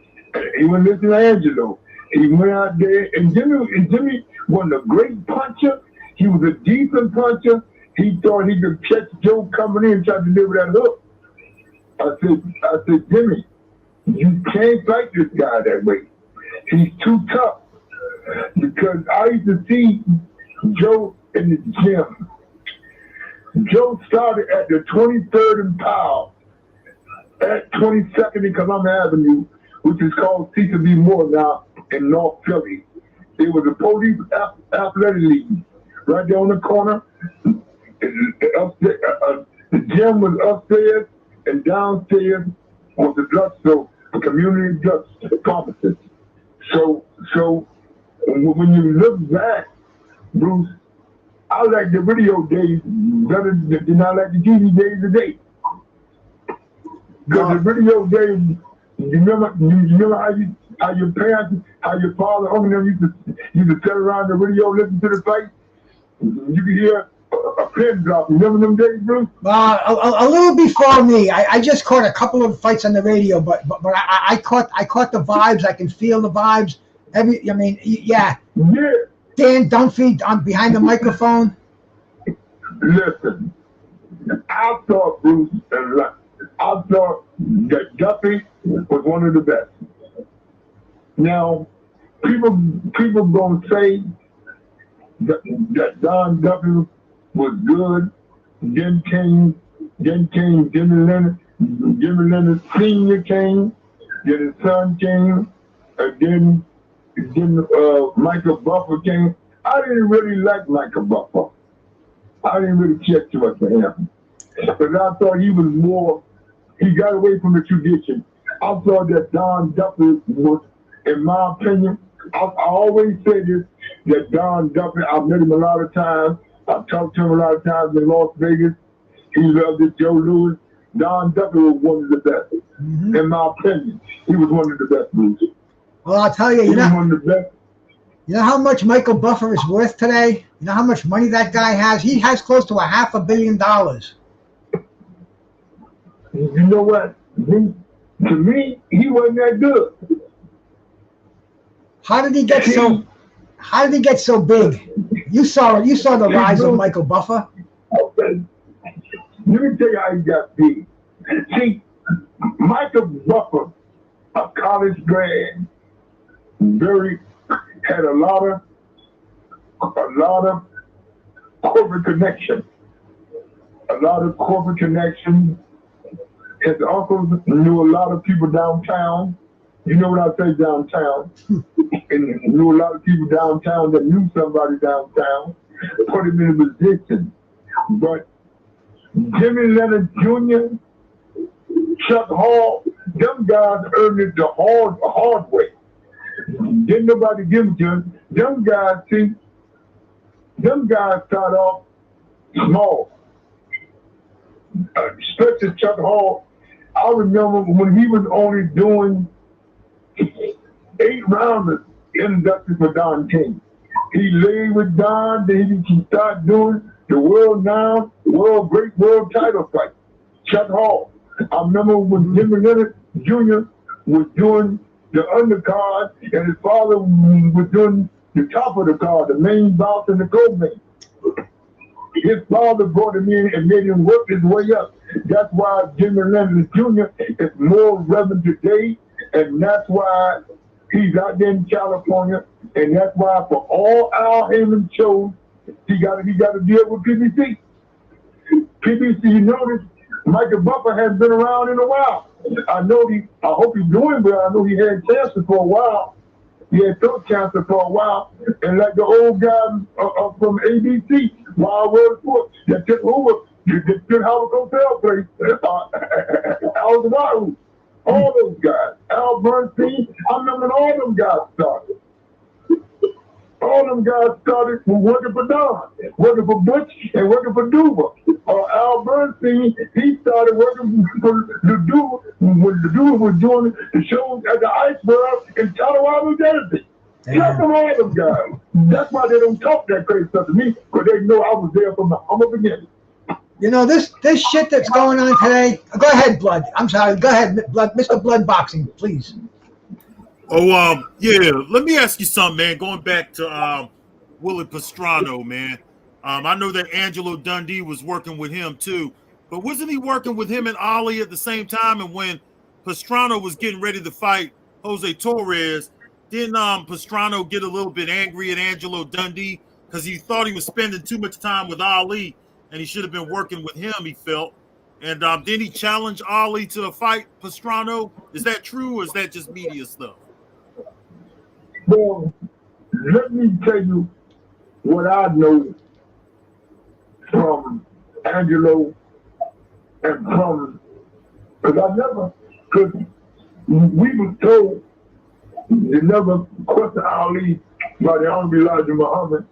He wouldn't listen to Angelo. He went out there, and Jimmy wasn't a great puncher. He was a decent puncher. He thought he could catch Joe coming in and try to deliver that hook. I said, Jimmy, you can't fight this guy that way. He's too tough. Because I used to see Joe in the gym. Joe started at the 23rd and Powell, at 22nd in Columbia Avenue, which is called Cecil B. Moore now in North Philly. It was a police athletic league right there on the corner. The gym was upstairs, and downstairs was the drugstore, the community drug pharmacist. So when you look back, Bruce, I like the video days better than I like the TV days today. Because the video days, you remember how your parents, how your father, used to sit around the radio, listen to the fight. You could hear a pin drop. Remember them days, Bruce? A little before me. I just caught a couple of fights on the radio, but I caught the vibes. I can feel the vibes. Yeah. Dan Dunphy behind the microphone. Listen, I thought Bruce, I thought that Duffy was one of the best. Now, people gonna say that Don Duffy was good. Then came Jimmy Leonard. Jimmy Leonard Sr. came. Then his son came. And then Michael Buffer came. I didn't really like Michael Buffer. I didn't really care too much for him. Because I thought he was more, he got away from the tradition. I thought that Don Duffy was, in my opinion, I always say this, that Don Duffy, I've met him a lot of times. I've talked to him a lot of times in Las Vegas. He loved it, Joe Louis. Don Duffy was one of the best. Mm-hmm. In my opinion, he was one of the best movies. Well, I'll tell you, he was one of the best. You know how much Michael Buffer is worth today? You know how much money that guy has? He has close to $500 million. You know what? To me, he wasn't that good. How did he get so big? You saw the rise of Michael Buffer. Okay. Let me tell you how he got big. See, Michael Buffer, a college grad, had a lot of corporate connection. His uncles knew a lot of people downtown. You know what I say, downtown? And knew a lot of people downtown that knew somebody downtown. Put him in a position. But Jimmy Leonard Jr., Chuck Hall, them guys earned it the hard way. Didn't nobody give it to them. Them guys start off small. Especially Chuck Hall. I remember when he was only doing 8 rounders inducted for Don King. He laid with Don, then he started doing the world title fight. Chuck Hall. I remember when Jimmy Leonard Jr. was doing the undercard, and his father was doing the top of the card, the main bouts and the co-main. His father brought him in and made him work his way up. That's why Jimmy Leonard Jr. is more relevant today, and that's why he's out there in California, and that's why for all Al Heyman shows, he got to deal with PBC. PBC, you notice, Michael Buffer hasn't been around in a while. I hope he's doing well. I know he had cancer for a while. He had throat cancer for a while. And like the old guy from ABC, Wild World Sports, that took over, that took Howard Hotel place, Al Zawahiri, all those guys. Al Bernstein, I remember when all them guys started. All them guys started working for Don, working for Butch, and working for Duva. Al Bernstein, he started working for the Duva when the Duva was doing the shows at the Iceberg in Colorado, Jersey. Just from all them guys. That's why they don't talk that crazy stuff to me, because they know I was there from the humble beginning. You know, this shit that's going on today. Go ahead, Blood. I'm sorry. Go ahead, Blood. Mr. Blood Boxing, please. Oh, yeah. Let me ask you something, man. Going back to Willie Pastrana, man. I know that Angelo Dundee was working with him too, but wasn't he working with him and Ali at the same time? And when Pastrana was getting ready to fight Jose Torres, didn't Pastrana get a little bit angry at Angelo Dundee because he thought he was spending too much time with Ali and he should have been working with him, he felt. And didn't he challenge Ali to a fight, Pastrana? Is that true, or is that just media stuff? Well, let me tell you what I know from Angelo and from, because we were told they never question Ali by the Honorable Elijah Muhammad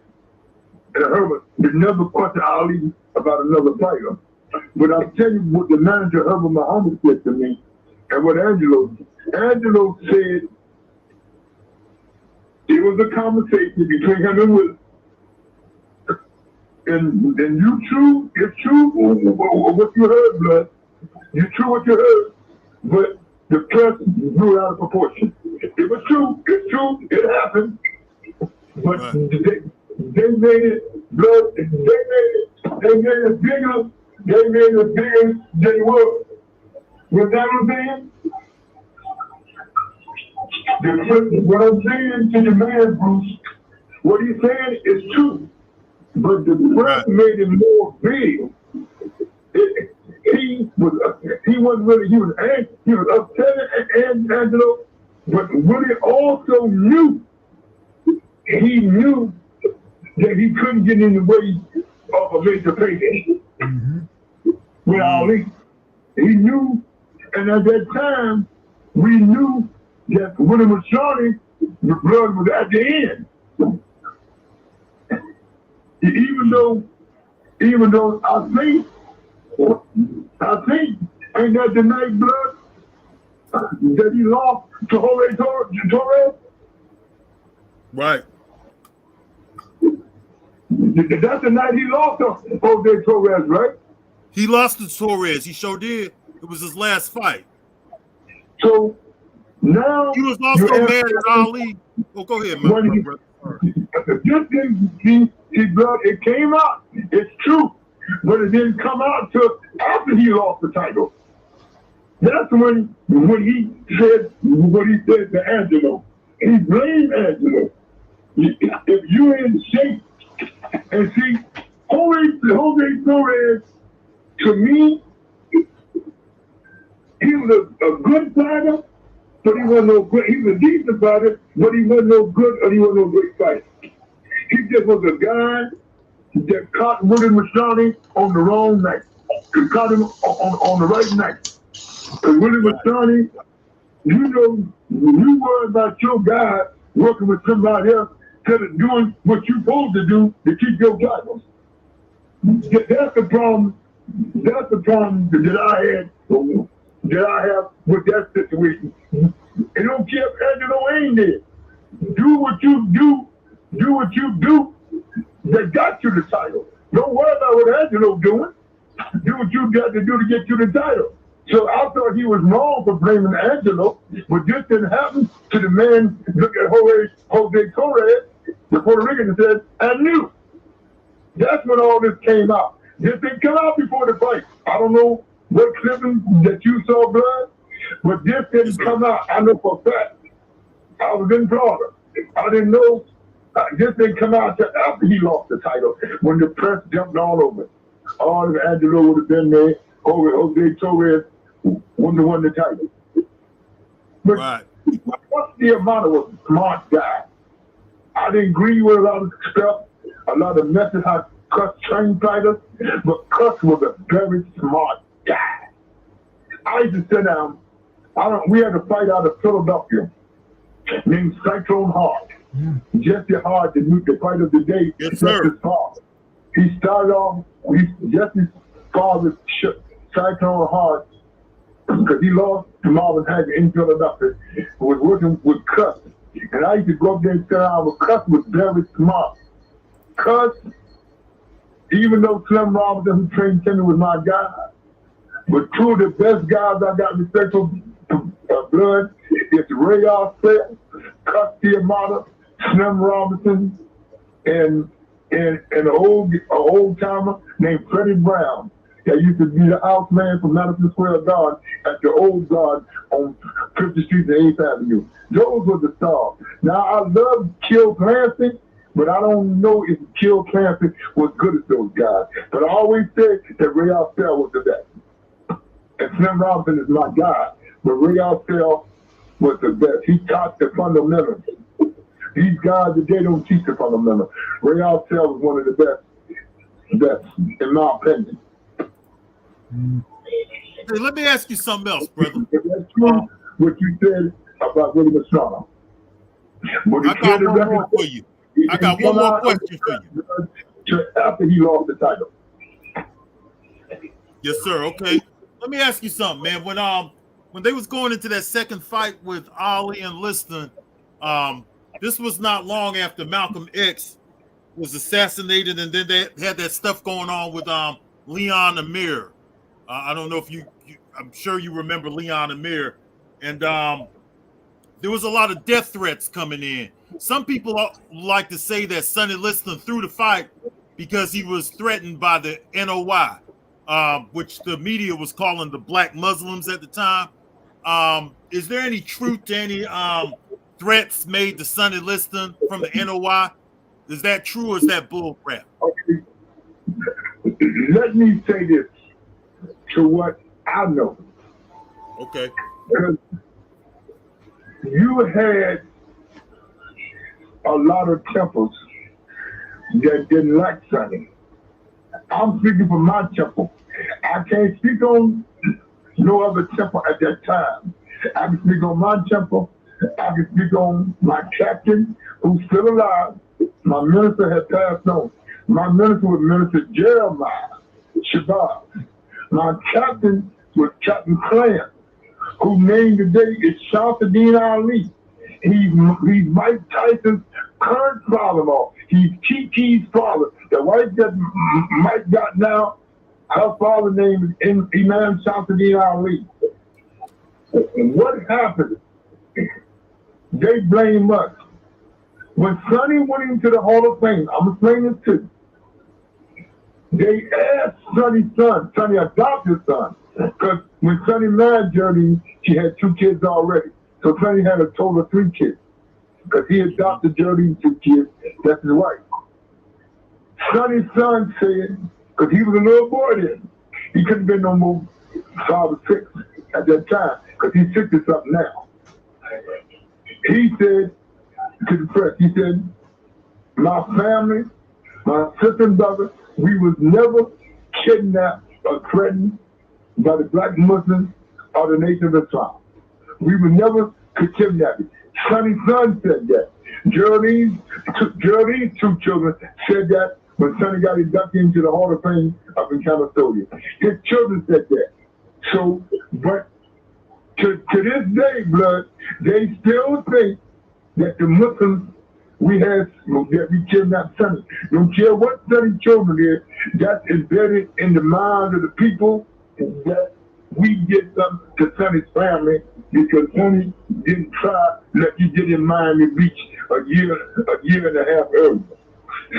and Herbert. They never question Ali about another fighter. But I'll tell you what the manager Herbert Muhammad said to me and what Angelo said. It was a conversation between him and Willie. and you true, it's true what you heard, blood. You true what you heard, but the press blew it out of proportion. It was true, it's true, it happened, but they made it, blood, they made it bigger, than it was. Was that what I'm saying? What I'm saying to the man, Bruce, what he's saying is true, but the press made it more big. He wasn't really, he was upset at Angelo, but Willie also knew, he knew that he couldn't get in the way of a major payday with Ali. He knew, and at that time, we knew that when it was starting, the blood was at the end. Even though I think, ain't that the night, blood, that he lost to Jorge Torres? Right. That's the night he lost to Jorge Torres, right? He lost to Torres. He sure did. It was his last fight. So now he was also mad at Ali. Oh, go ahead, man. Blood, it came out. It's true, but it didn't come out till after he lost the title. That's when he said what he said to Angelo. He blamed Angelo. If you in shape, and see, Jorge Torres, to me, he was a good fighter, but he wasn't no good. He was a decent fighter, but he wasn't no good, or he wasn't no great fighter. He just was a guy that caught Willie Mastani on the wrong night. He caught him on the right night. And Willie Mastani, you know, you worry about your guy working with somebody else instead of doing what you're supposed to do to keep your titles. That's the problem. That's the problem that I have with that situation. And don't care if Angelo ain't there. Do what you do that got you the title. Don't worry about what Angelo's doing. Do what you got to do to get you the title. So I thought he was wrong for blaming Angelo, but this didn't happen to the man. Look at Jose Torres, the Puerto Rican, and said, I knew. That's when all this came out. This didn't come out before the fight. I don't know what clipping that you saw, blood, but this didn't come out. I know for a fact. I was in Florida. I didn't know. This didn't come out until after he lost the title, when the press jumped all over it. All of Angelo would have been there. Jose Torres wouldn't have won the title. But what's the amount of a smart guy? I didn't agree with a lot of stuff, a lot of methods how Cuss trained fighters, but Cuss was a very smart guy. I used to sit down. We had a fight out of Philadelphia named Cyclone Hart. Jesse Hart, the fight of the day. Yes, sir. He started off, Jesse's father, Cyclone Hart, because he lost to Marvin Hagler in Philadelphia, was working with Cuss. And I used to go up there and sit down, but Cuss was very smart. Cuss, even though Slim Robinson, who trained Timmy, was my guy, but two of the best guys I got respect for blood is Ray Arcel, Cuss Tiamata, Slim Robinson, and an old timer named Freddie Brown that used to be the house man from Madison Square Garden at the old guard on 50th Street and 8th Avenue. Those were the stars. Now I love Kill Clancy, but I don't know if Kill Clancy was good as those guys. But I always said that Ray Arcel was the best. And Slim Robinson is my guy, but Ray Arcel was the best. He taught the fundamentals. These guys today don't teach the fundamentals. Ray Arcel was one of the best, in my opinion. Hey, let me ask you something else, brother. If that's true, what you said about Willie Mastani. I got one more for you. I got one more question for you. After he lost the title. Yes, sir. Okay. Let me ask you something, man. When they was going into that second fight with Ali and Liston, this was not long after Malcolm X was assassinated, and then they had that stuff going on with Leon Amir. I don't know if you I'm sure you remember Leon Amir, and there was a lot of death threats coming in. Some people like to say that Sonny Liston threw the fight because he was threatened by the NOI, which the media was calling the Black Muslims at the time. Is there any truth to any threats made to Sonny Liston from the NOI? Is that true, or is that bull crap? Okay. Let me say this to what I know. Okay. Because you had a lot of temples that didn't like Sonny. I'm speaking for my temple. I can't speak on no other temple at that time. I can speak on my temple. I can speak on my captain, who's still alive. My minister had passed on. My minister was Minister Jeremiah Shabazz. My captain was Captain Clan, who named today is Shamsuddin Ali. He's Mike Tyson's current father-in-law. He's Kiki's father. The wife that Mike got now, her father's name is Imam Shamsuddin Ali. What happened? They blame us. When Sonny went into the Hall of Fame, I'm explaining this too. They asked Sonny's son, Sonny adopted son, because when Sonny married Geraldine, she had 2 kids already. So Sonny had a total of 3 kids, because he adopted Geraldine's 2 kids. That's his wife. Sonny's son said, because he was a little boy then, he couldn't have been no more 5 or 6 at that time, because he's 60 something now. He said to the press, he said, my family, my sister and brother, we was never kidnapped or threatened by the Black Muslims or the Nation of Islam. We were never kidnapped. Sonny's son said that. Geraldine's 2 children said that when Sonny got inducted into the Hall of Fame up in California. His children said that. So, but to this day, blood, they still think that the Muslims that we kidnapped Sonny. Don't care what Sonny children is, that's embedded in the minds of the people that we did something to Sonny's family because Sonny didn't try like he did in Miami Beach a year and a half earlier.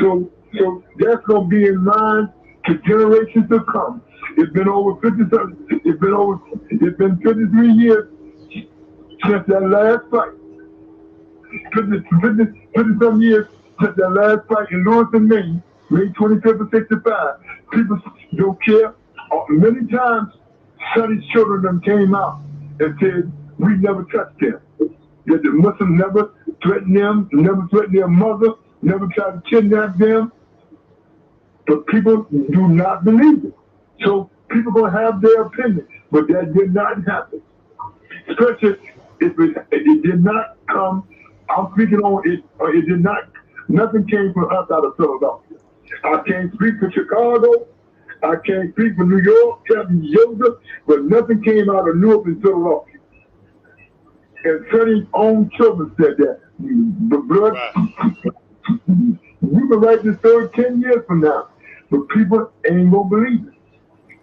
So that's gonna be in mind to generations to come. It's been over 53 years since that last fight. 50 some years since that last fight in Lewiston, Maine, May 25th of 65. People don't care. Many times, Sonny's children them came out and said, we never touched them. That the Muslims never threatened them, never threatened their mother, never tried to kidnap them. But people do not believe it. So people going to have their opinion. But that did not happen. Especially if it did not come. I'm speaking on it, it did not, nothing came from us out of Philadelphia. I can't speak for Chicago, I can't speak for New York, Captain Joseph, but nothing came out of Newark and Philadelphia. And Sonny's own children said that. The blood, we can write this story 10 years from now, but people ain't gonna believe it.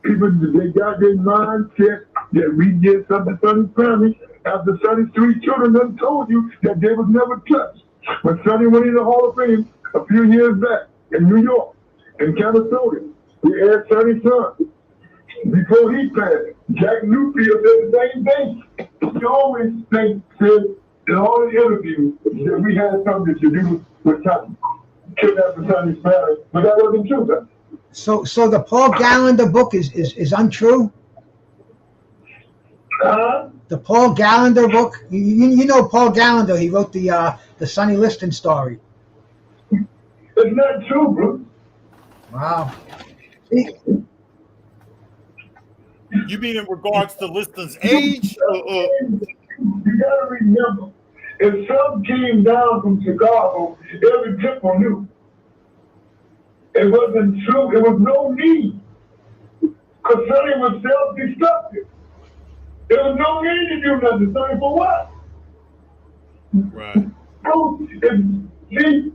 People, they got their mindset that we did something to Sonny's family after Sonny's 3 children done told you that they was never touched. When Sonny went in the Hall of Fame a few years back in New York, in California, we asked Sonny's son, before he passed, Jack Newfield said the same thing. He always said in all the interviews that we had something to do with Sonny, kidnapping Sonny's family, but that wasn't true, though. So the Paul Gallagher book is untrue? The Paul Gallagher book? You know Paul Gallagher, he wrote the Sonny Liston story. It's not true, bro. Wow. You mean in regards to Liston's age? You gotta remember, if some came down from Chicago, every temple knew. It wasn't true. There was no need. Because Sonny was self-destructive. There was no need to do nothing. Sonny for what? Right. See,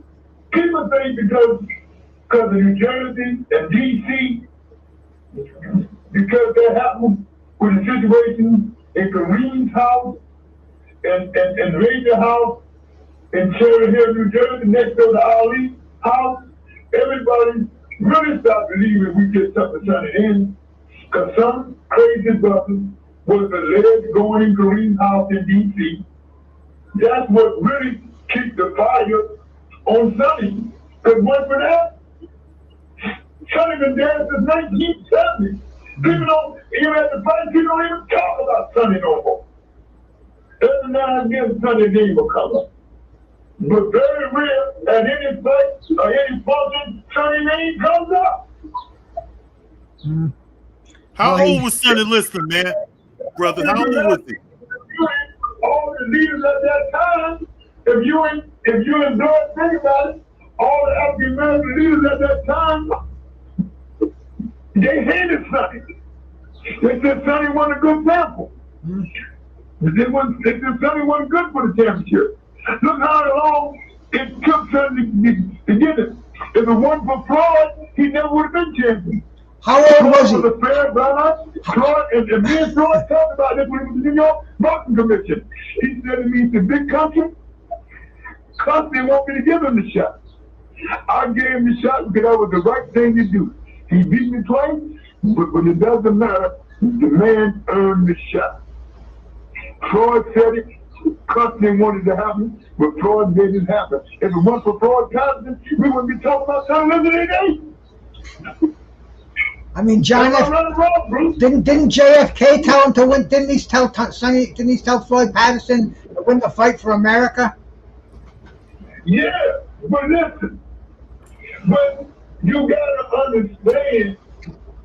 people think think because of New Jersey and D.C., because that happened with the situation in Kareem's house and Major house in Cherry Hill, New Jersey, next door to Ali's house, everybody really stopped believing we get something Sonny in, because some crazy brothers was alleged going in Kareem's house in D.C. That's what really kicked the fire on Sonny. Because once for that, Sonny been dead since 1970. People don't, even at the fight, people don't even talk about Sonny no more. Every now and then, Sonny's name will come up. But very rare, at any fight or any function, Sonny's name comes up. How old was Sonny Liston, man? Brother, how old was he? All the leaders at that time, if you enjoy think about it, all the African American leaders at that time, they hated Sonny. They said Sonny wasn't a good sample. They said Sonny wasn't good for the championship. Look how long it took Sonny to get it. If it wasn't for Floyd, he never would have been champion. How old was he? Floyd was a fair brother. Floyd, and me and Floyd talked about this when he was in the New York Boxing Commission. He said to me, it's a big country. Constantly want me to give him the shot. I gave him the shot because that was the right thing to do. He beat me twice, but it doesn't matter. The man earned the shot. Floyd said it. Constantly wanted to happen, but Floyd made it happen. If it weren't for Floyd Constantly, we wouldn't be talking about Sonny Liston today. I mean, John didn't JFK tell him to win? Didn't he tell Sonny? Didn't he tell Floyd Patterson to win the fight for America? Yeah, but listen, but you gotta understand,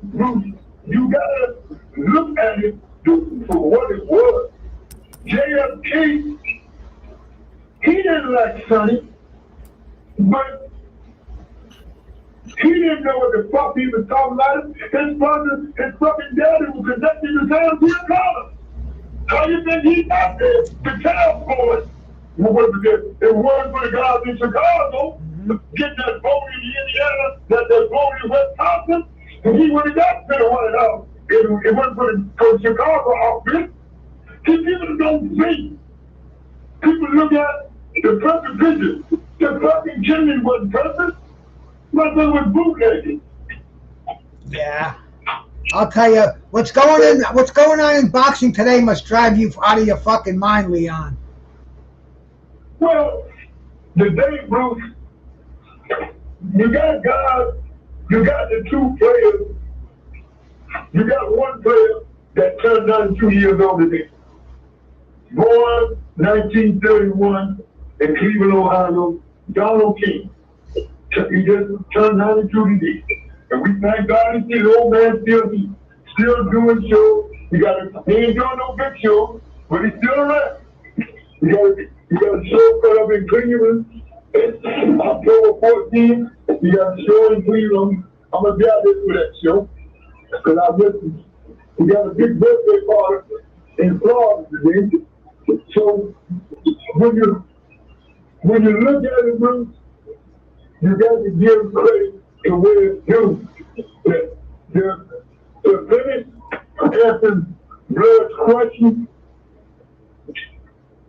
Bruce. You gotta look at it for what it was. JFK, he didn't like Sonny, but he didn't know what the fuck he was talking about. His father, his fucking daddy was conducting the Sam Hill College. How you think he got there? The child boy. What was it? It wasn't for the guys in Chicago to get that vote in Indiana, that vote in Wisconsin, and he would have got to the White House. It wasn't for the Chicago office. People don't think. People look at the perfect picture. The fucking Jimmy wasn't perfect. But they were bootlegging. Yeah. I'll tell you, what's going on in boxing today must drive you out of your fucking mind, Leon. Well, today, Bruce, you got guys, you got the two players. You got one player that turned 92 years old today. Born 1931 in Cleveland, Ohio, Donald King. He just turned 92 today. And we thank God he's the old man still doing shows. He ain't doing no big shows, but he's still around. He got a show cut up in Cleveland October 14th. He got a show in Cleveland. I'm going to be out there for that show. Because I listened. He got a big birthday party in Florida today. So when you look at it, Bruce, you got to give credit to where it's due. The finish after blood question,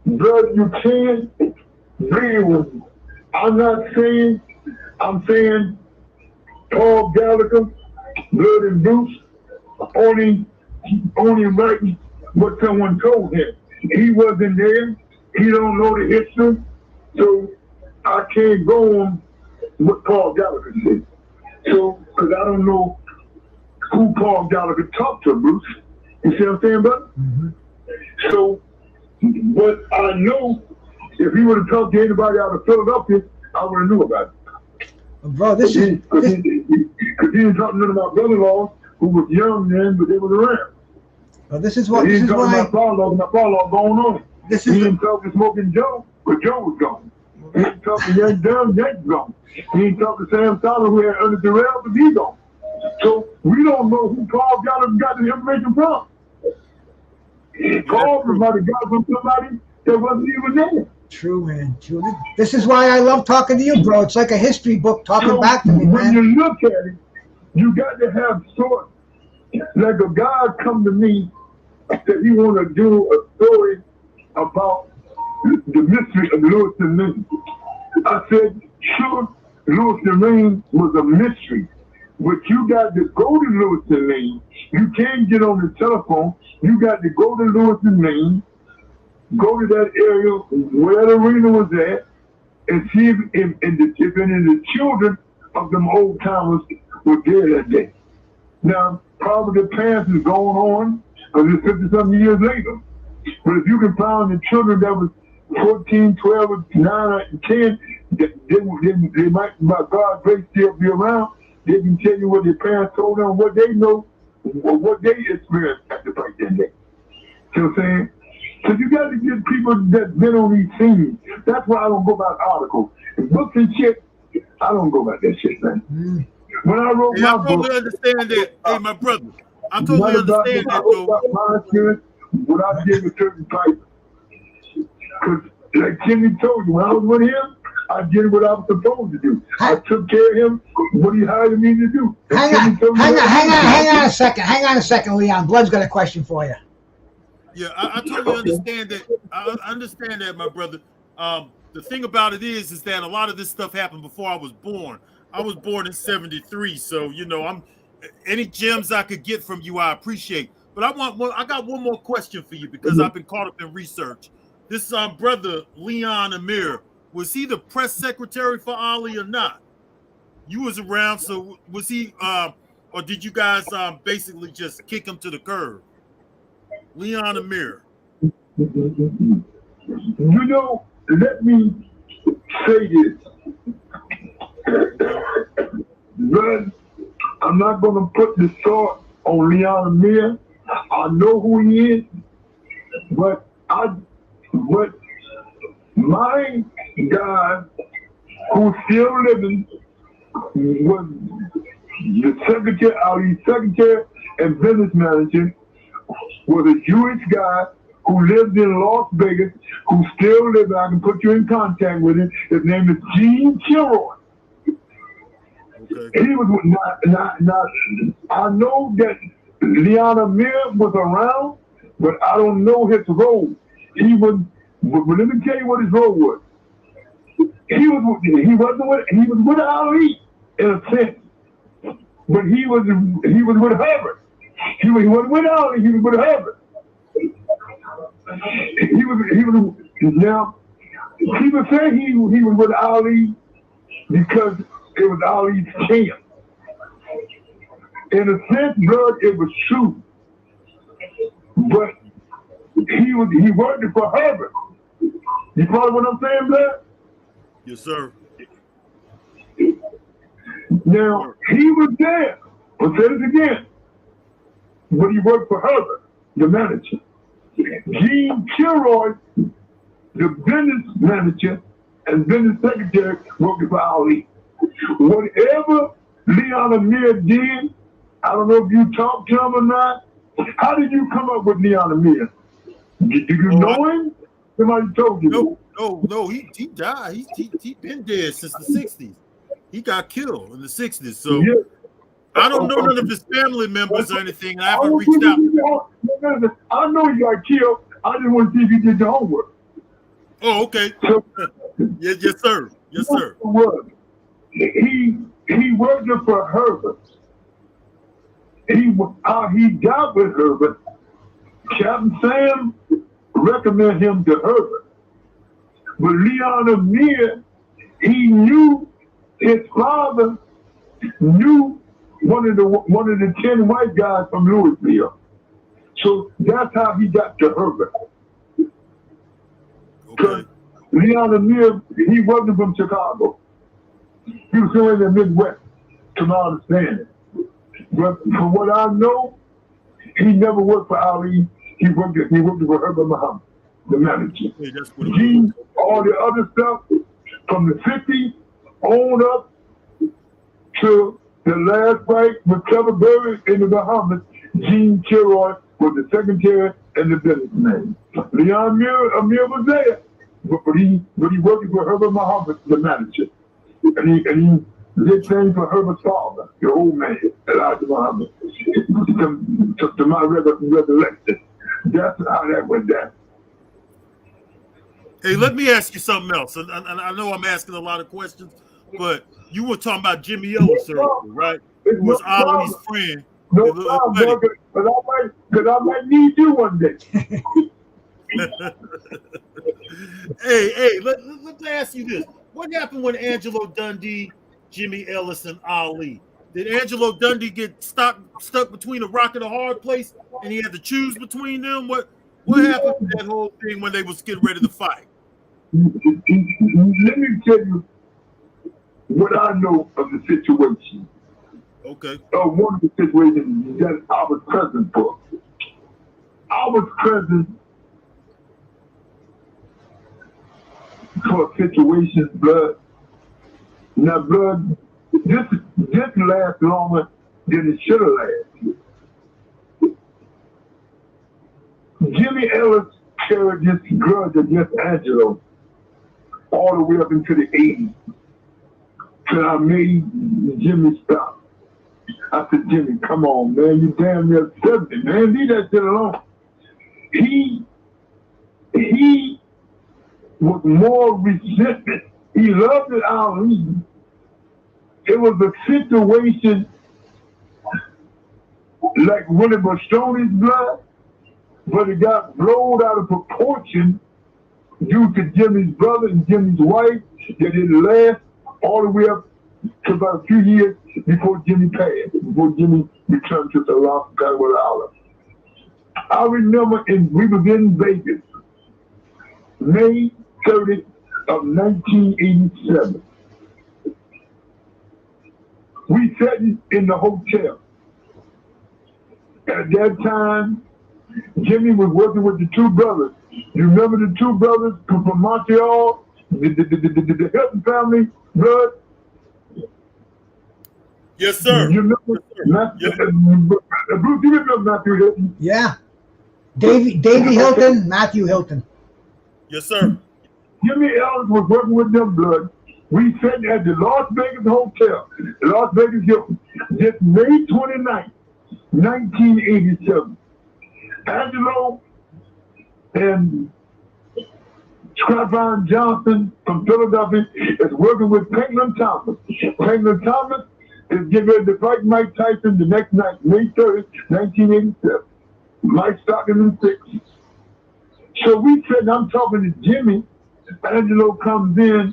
blood you can breathe. I'm saying Paul Gallagher, blood and Bruce, only writing what someone told him. He wasn't there. He don't know the history. So I can't go on what Paul Gallagher said. So, because I don't know who Paul Gallagher talked to, Bruce. You see what I'm saying, brother? Mm-hmm. So, but I know if he would have talked to anybody out of Philadelphia, I would have knew about it. Bro, because he didn't talk to none of my brother-in-laws who was young then, but they was around. Well, this is what. He didn't talk to why. my father-in-law going on. He didn't talk to Smoking Joe, but Joe was gone. He didn't talk to Young Dumb, Yank gone. He didn't talk to Sam Solomon, who had under Durrell, but he gone. So we don't know who Paul got the information from. Paul might have got from somebody that wasn't even there. True, man. True. This is why I love talking to you, bro. It's like a history book talking So back to me, when man. you look at it, you got to have sort. Like a guy come to me that he want to do a story about the mystery of Lewis and Lane. I said, sure, Lewis and Lane was a mystery, but you got to go to Lewis and Lane. You can't get on the telephone. You got to go to Lewis and Lane, go to that area where the arena was at, and see if any of the children of them old timers were there that day. Now, probably the parents is going on because it's 50-something years later. But if you can find the children that was 14, 12, 9, 10, they might, by God's grace, still be around. They can tell you what their parents told them, what they know, or what they experienced at the break that day. See what I'm saying? So you got to get people that's been on these scenes. That's why I don't go about articles. Books and shit, I don't go about that shit, man. When I wrote my I totally book, understand that. Hey, my brother, I totally understand that, though. My insurance, what I did with certain types. Because, like Jimmy told you, when I was with him, I did what I was supposed to do. I took care of him, what he hired me to do. Hang on a second, Leon. Blood's got a question for you. Yeah, I totally understand that. I understand that, my brother. The thing about it is that a lot of this stuff happened before I was born. I was born in '73, so I'm any gems I could get from you, I appreciate. But I got one more question for you because I've been caught up in research. This brother Leon Amir, was he the press secretary for Ali or not? You was around, so was he? Or did you guys basically just kick him to the curb? Leon Amir. Let me say this. But I'm not going to put the sword on Leon Amir. I know who he is, but my guy who's still living was the secretary, our secretary and business manager, was a Jewish guy who lived in Las Vegas, who still lives. I can put you in contact with him. His name is Gene Kilroy. Okay. He was not. I know that Leon Amir was around, but I don't know his role. He was. But let me tell you what his role was. He was with Ali in a sense, but he was with Herbert. He wasn't with Ali. He was with Herbert. He was now. People say he was with Ali because it was Ali's camp. In a sense, blood, it was true, but he worked for Herbert. You follow what I'm saying, blood? Yes, sir. Now he was there. I'll say this again. But he worked for Herbert, the manager. Gene Kilroy, the business manager and business secretary, working for Ali. Whatever Leon Amir did, I don't know if you talked to him or not. How did you come up with Leon Amir? Did you know him? Somebody told you. No, he died. He been dead since the 60s. He got killed in the 60s. So yeah. I don't know none of his family members or anything. I haven't reached out. I know he got killed. I just want to see if you did your homework. Oh, okay. So, yes, sir. Yes, sir. He worked for Herbert. How he got with Herbert, Captain Sam recommended him to Herbert. But Leon Amir, he knew his father knew one of the 10 white guys from Louisville. So that's how he got to Herbert. Okay. Leon Amir, he wasn't from Chicago. He was still in the Midwest, to my understanding. But from what I know, he never worked for Ali. He worked for Herbert Muhammad, the manager. Gene, all the other stuff from the 50s on up to the last fight with Trevor Berry in the Bahamas, Gene Kilroy was the secretary and the businessman. Leon Amir was there, but he working for Herbert Muhammad, the manager, and he did things for Herbert's father, the old man, Elijah Muhammad, to my recollection. That's how that went down. Hey, let me ask you something else. And I know I'm asking a lot of questions, but you were talking about Jimmy Ellis earlier, right? Who was Ali's friend. No problem, because I might need you one day. Hey, let me ask you this. What happened when Angelo Dundee, Jimmy Ellis, and Ali? Did Angelo Dundee get stuck between a rock and a hard place, and he had to choose between them? What happened to that whole thing when they was getting ready to fight? Let me tell you what I know of the situation. Okay. One of the situations that I was present for. I was present for situations, blood. Now, blood, this lasts longer than it should have lasted. Jimmy Ellis carried this grudge against Angelo all the way up into the 80s. Till I made Jimmy stop. I said, Jimmy, come on, man, you damn near 70, man, leave that shit alone. He was more resistant. He loved it, Ali. It was a situation like Willie Bostoni's blood, but it got blown out of proportion due to Jimmy's brother and Jimmy's wife that it lasted all the way up to about a few years before Jimmy passed, before Jimmy returned to the Los Angeles. I remember we was in Vegas, May 30th of 1987. We sat in the hotel. At that time, Jimmy was working with the two brothers. You remember the two brothers from Montreal, the Hilton family, blood? Yes, sir. You remember? Yes, Bruce, you remember Matthew Hilton? Yeah. Davy Hilton, Matthew Hilton. Yes, sir. Jimmy Ellis was working with them, blood. We sat at the Las Vegas Hotel, Las Vegas Hilton, just May 29th, 1987. Angelo and Scrapine Johnson from Philadelphia is working with Penguin Thomas. Penguin Thomas is getting ready to fight Mike Tyson the next night, May 30th, 1987. Mike Stockton in 6. So we said, I'm talking to Jimmy. Angelo comes in,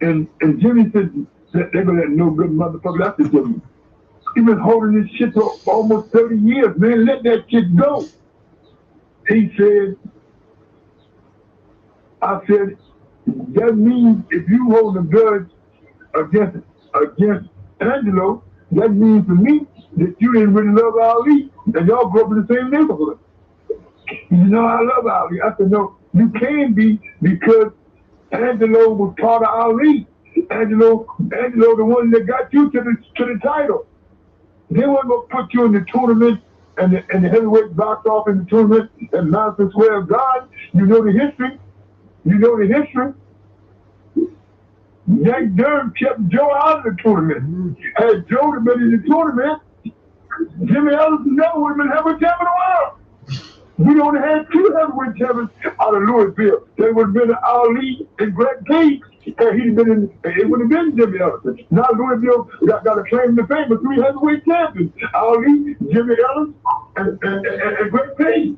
and Jimmy said, they're going to let no good motherfucker after Jimmy. He been holding this shit for almost 30 years, man. Let that shit go. He said, I said, that means if you hold a grudge against Angelo, that means to me that you didn't really love Ali, and y'all grew up in the same neighborhood. You know, I love Ali. I said, no, you can be, because Angelo was part of Ali. Angelo, the one that got you to the title. They weren't gonna put you in the tournament and the heavyweight box off in the tournament and Madison Square Garden. You know the history. Jack Durham kept Joe out of the tournament. Had Joe been in the tournament, Jimmy Ellis never would have been heavyweight champion of the world. We only had 2 heavyweight champions out of Louisville. They would have been Ali and Greg Cage. And he'd been in, it would have been Jimmy Ellis. Now Louisville got a claim to fame of 3 heavyweight champions. Ali, Jimmy Ellis, and Greg Cage.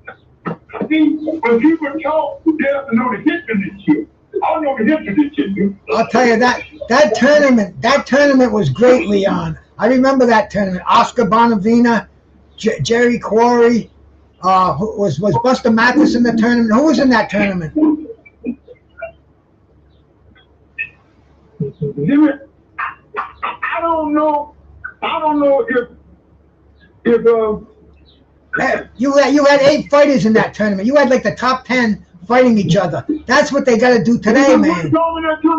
See, when people talk, they have to know the history of this shit. I don't know the history of this shit, dude. I'll tell you that tournament was great, Leon. I remember that tournament. Oscar Bonavina, Jerry Quarry, was Buster Mathis in the tournament? Who was in that tournament? Jimmy, I don't know if you had 8 fighters in that tournament. You had like the top 10 fighting each other. That's what they got to do today, man. Somebody asked me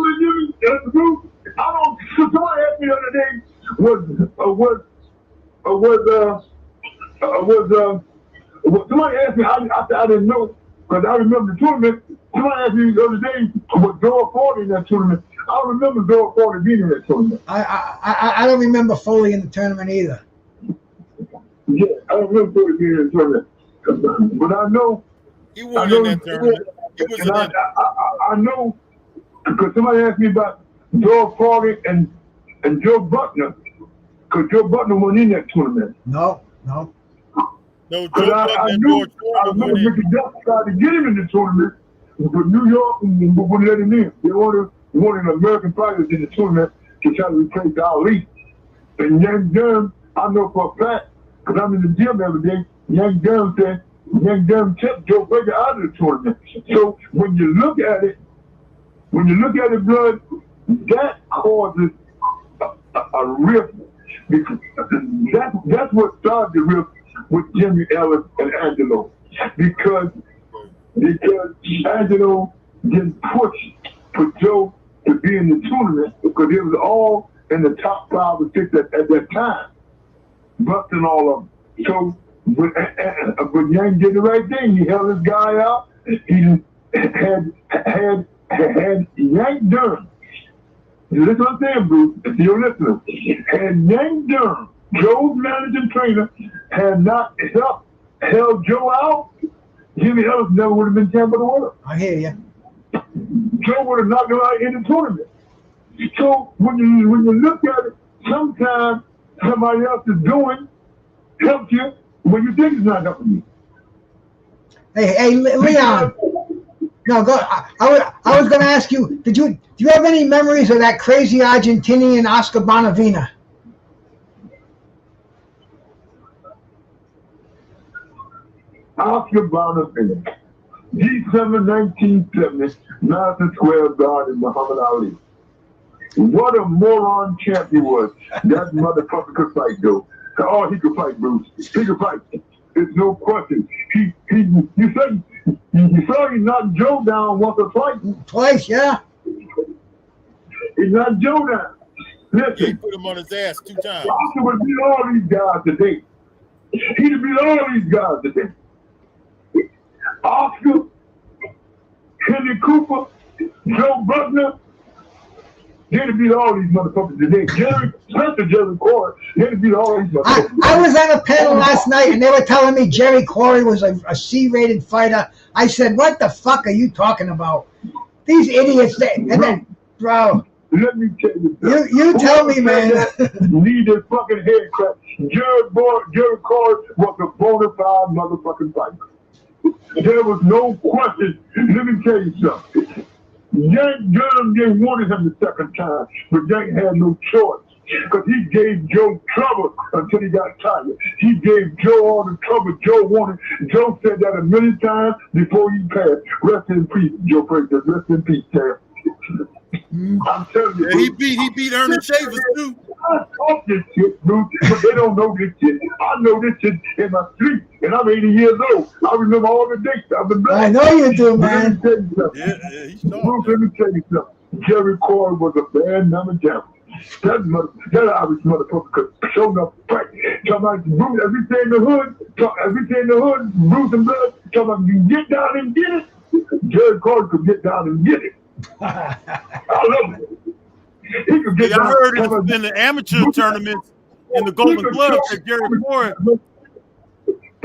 the other day somebody asked me, I didn't know, because I remember the tournament, Somebody asked me the other day, was Dora 40 in that tournament? I don't remember Dora 40 being in that tournament. I don't remember Foley in the tournament either. Yeah, I don't remember Foley being in the tournament. But I know he won in that tournament. He was in that. I know because somebody asked me about Dora 40 and Joe Butler. Because Joe Butler won in that tournament. No, Joe Butler and George Foreman went in. Mickey Duck tried to get him in the tournament, but New York wouldn't let him in. They wanted American fighters in the tournament to try to replace Ali. And Young Durham, I know for a fact, because I'm in the gym every day, Young Durham kept Joe Baker out of the tournament. So when you look at it, blood, that causes a rift. Because that's what started the rift with Jimmy Ellis and Angelo. Because Angelo didn't push for Joe to be in the tournament because it was all in the top 5 or 6 at that time. Busting all of them. So but Yang did the right thing. He held his guy out. He had Yang Durham. Listen what I'm saying, Bruce, if you're listening. And Yang Durham, Joe's managing trainer, had not held Joe out, Jimmy Ellis never would have been champion of the world. I hear you. Joe would have knocked him out in the tournament. So when you look at it, sometimes somebody else is doing helps you when you think it's not helping you. Hey, Leon. No, go. I was going to ask you. Do you have any memories of that crazy Argentinian Oscar Bonavena? Oscar Bonavena, December 1970, Madison Square Garden, Muhammad Ali. What a moron champ he was. That motherfucker could fight, though. Oh, he could fight, Bruce. He could fight. There's no question. You saw he knocked Joe down once or twice. Twice, yeah. He knocked Joe down. Listen. He put him on his ass 2 times. Oscar would beat all these guys today. He'd beat all these guys today. Oscar, Henry Cooper, Joe Butler, they'd beat all these motherfuckers today. Especially Jerry Corey, they'd beat all these motherfuckers. I was on a panel last night and they were telling me Jerry Corey was a C-rated fighter. I said, what the fuck are you talking about? These idiots, bro. Let me tell you something. You tell me, man. Need his fucking head cracked. Jerry Corey was a bona fide motherfucking fighter. There was no question. Let me tell you something. Yank Durham didn't want him the second time, but Yank had no choice. Because he gave Joe trouble until he got tired. He gave Joe all the trouble Joe wanted. Joe said that a million times before he passed. Rest in peace, Joe Frazier. Rest in peace, Terry. I'm telling you. Yeah, he beat Ernest Shavers too. I talk this shit, Bruce, but they don't know this shit. I know this shit in my street, and I'm 80 years old. I remember all the dates I've been black. I know you do, man. Let me tell you something. He's Bruce, let me tell you something. Jerry Corey was a bad number champ. That Irish motherfucker could show enough fight. Talking about Bruce, everything in the hood, Bruce and Blood, talking about you get down and get it. Jerry Corey could get down and get it. I love it. He could get down. I heard it in the amateur tournaments in the Golden Gloves that Jerry Corey.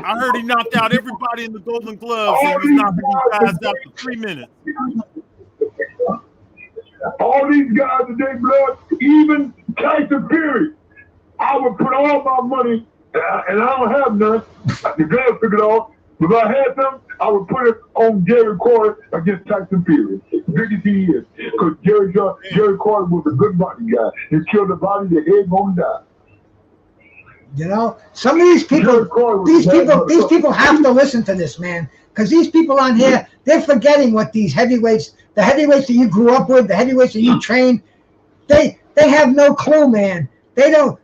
I heard he knocked out everybody in the Golden Gloves and was knocking these guys out for 3 minutes. All these guys today, Blood, even Tyson Fury, I would put all my money, and I don't have none. The girls took it off. If I had some, I would put it on Jerry Corey against Tyson Fury. Big as he is. Because Jerry Corey was a good body guy. He killed the body, the head gonna die. You know, some of these people have to listen to this, man. Because these people on here, they're forgetting what these heavyweights, the heavyweights that you grew up with, the heavyweights that you trained, they have no clue, man. They don't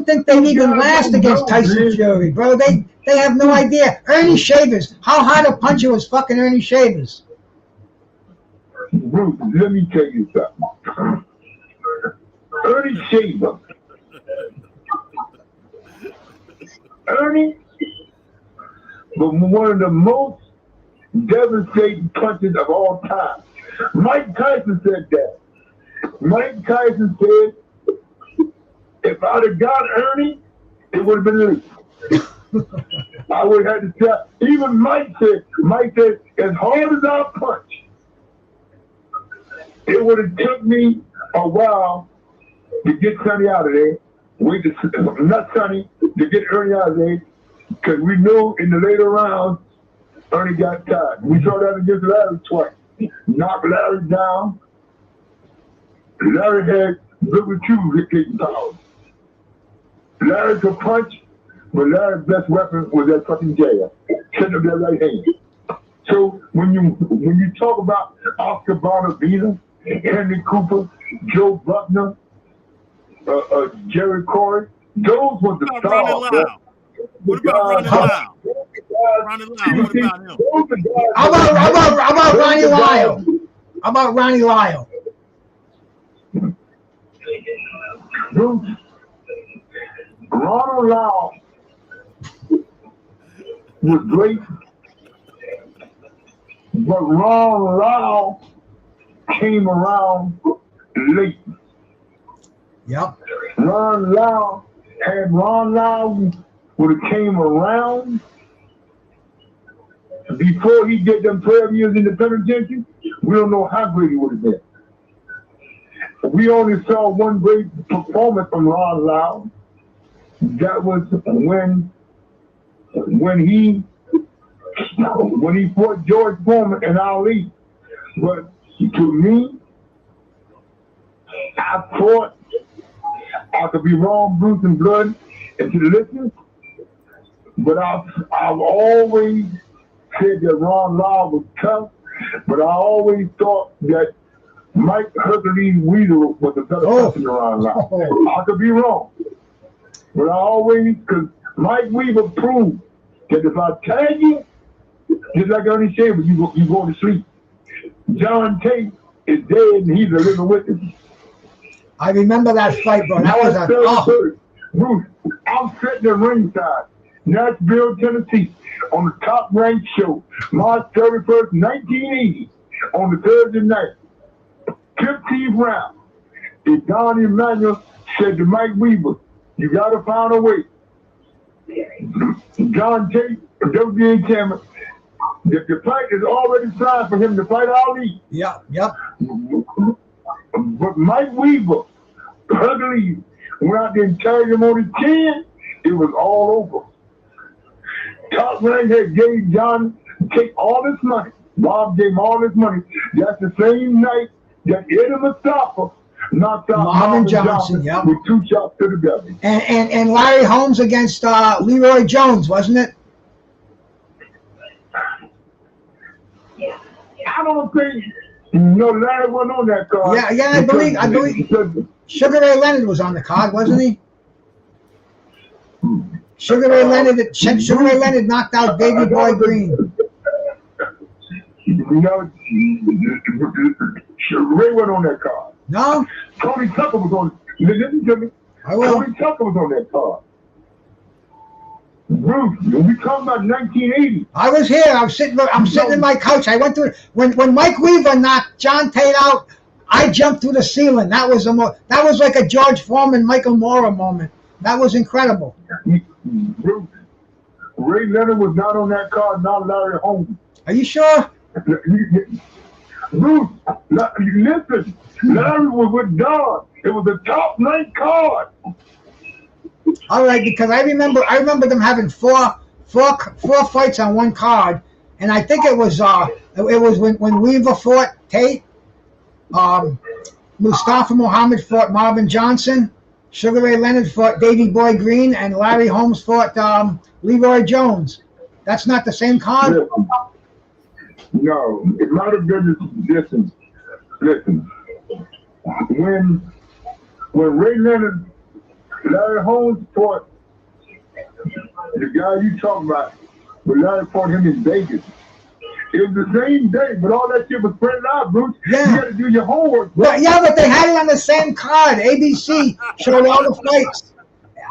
think they even last against Tyson Fury, bro. They have no idea. Ernie Shavers, how hard a puncher was fucking Ernie Shavers? Bruce, let me tell you something. Ernie Shavers. Ernie was one of the most devastating punches of all time. Mike Tyson said that. Mike Tyson said, if I'd have got Ernie, it would have been Lee. I would have had to tell. Even Mike said, as hard as I punch, it would have took me a while to get Sonny out of there. Not Sonny, to get Ernie out of there, because we knew in the later rounds, Ernie got tired. We saw that against Larry twice. Knocked Larry down. Larry had little two kicking powers. Larry could punch, but Larry's best weapon was that fucking jab, setting up that right hand. So when you talk about Oscar Bonavina, Henry Cooper, Joe Buckner, Jerry Corey, those were the stars. What about Ronnie Lyle? Ronnie Lyle, what about him? How about Ronnie Lyle? How about Ronnie Lyle? Bruce, Ronald Lyle was great, but Ronald Lyle came around late. Yep. Ron Lyle would have came around before he did them 12 years in the penitentiary, we don't know how great he would have been. We only saw one great performance from Ron Lyle. That was when he fought George Foreman and Ali. But to me, I thought I could be wrong, Bruce and Blood, and to the listeners, but I've always said that Ron Lyle was tough, but I always thought that Mike Hercules Weaver was a better person than Ron Lyle. I could be wrong, but because Mike Weaver proved that if I tag you, just like Ernie Shaver, you go to sleep. John Tate is dead and he's a living witness. I remember that fight, bro. That was Bruce, I'm sitting at ringside, Nashville, Tennessee, on the Top Ranked show, March 31st, 1980, on the Thursday night, 15th round. And Don Emanuel said to Mike Weaver, you got to find a way. John Tate, WBA chairman, the fight is already signed for him to fight Ali. Yep. But Mike Weaver, Hercules, went out there and carried him on his chin, it was all over. Top Rank had gave John Tate all this money. Bob gave him all this money. That's the same night that Eddie Mustafa knocked out Marvin Johnson with 2 shots to the belly. And Larry Holmes against Leroy Jones, wasn't it? I don't think Larry wasn't on that card. Yeah, I believe Sugar Ray Leonard was on the card, wasn't he? Sugar Ray Leonard knocked out Davey Boy Green. No, Ray wasn't on that card. No? Tony Tucker was on. Listen to me. Tony Tucker was on that card. Bruce, we talking about 1980. I was here. I'm sitting in my couch. I went through when Mike Weaver knocked John Tate out. I jumped through the ceiling. That was like a George Foreman, Michael Mora moment. That was incredible. Bruce, Ray Leonard was not on that card. Not Larry Holmes. Are you sure? Bruce, listen. Larry was with Don. It was a top 9 card. All right, because I remember them having four fights on one card, and I think it was when Weaver fought Tate, Mustafa Muhammad fought Marvin Johnson, Sugar Ray Leonard fought Davey Boy Green, and Larry Holmes fought Leroy Jones. That's not the same card? No, it might have been this. Listen, when Ray Leonard, Larry Holmes fought the guy you talking about, but Larry fought him in Vegas. It was the same day, but all that shit was printed out, Bruce. Yeah. You got to do your homework. But they had it on the same card. ABC showed all the fights.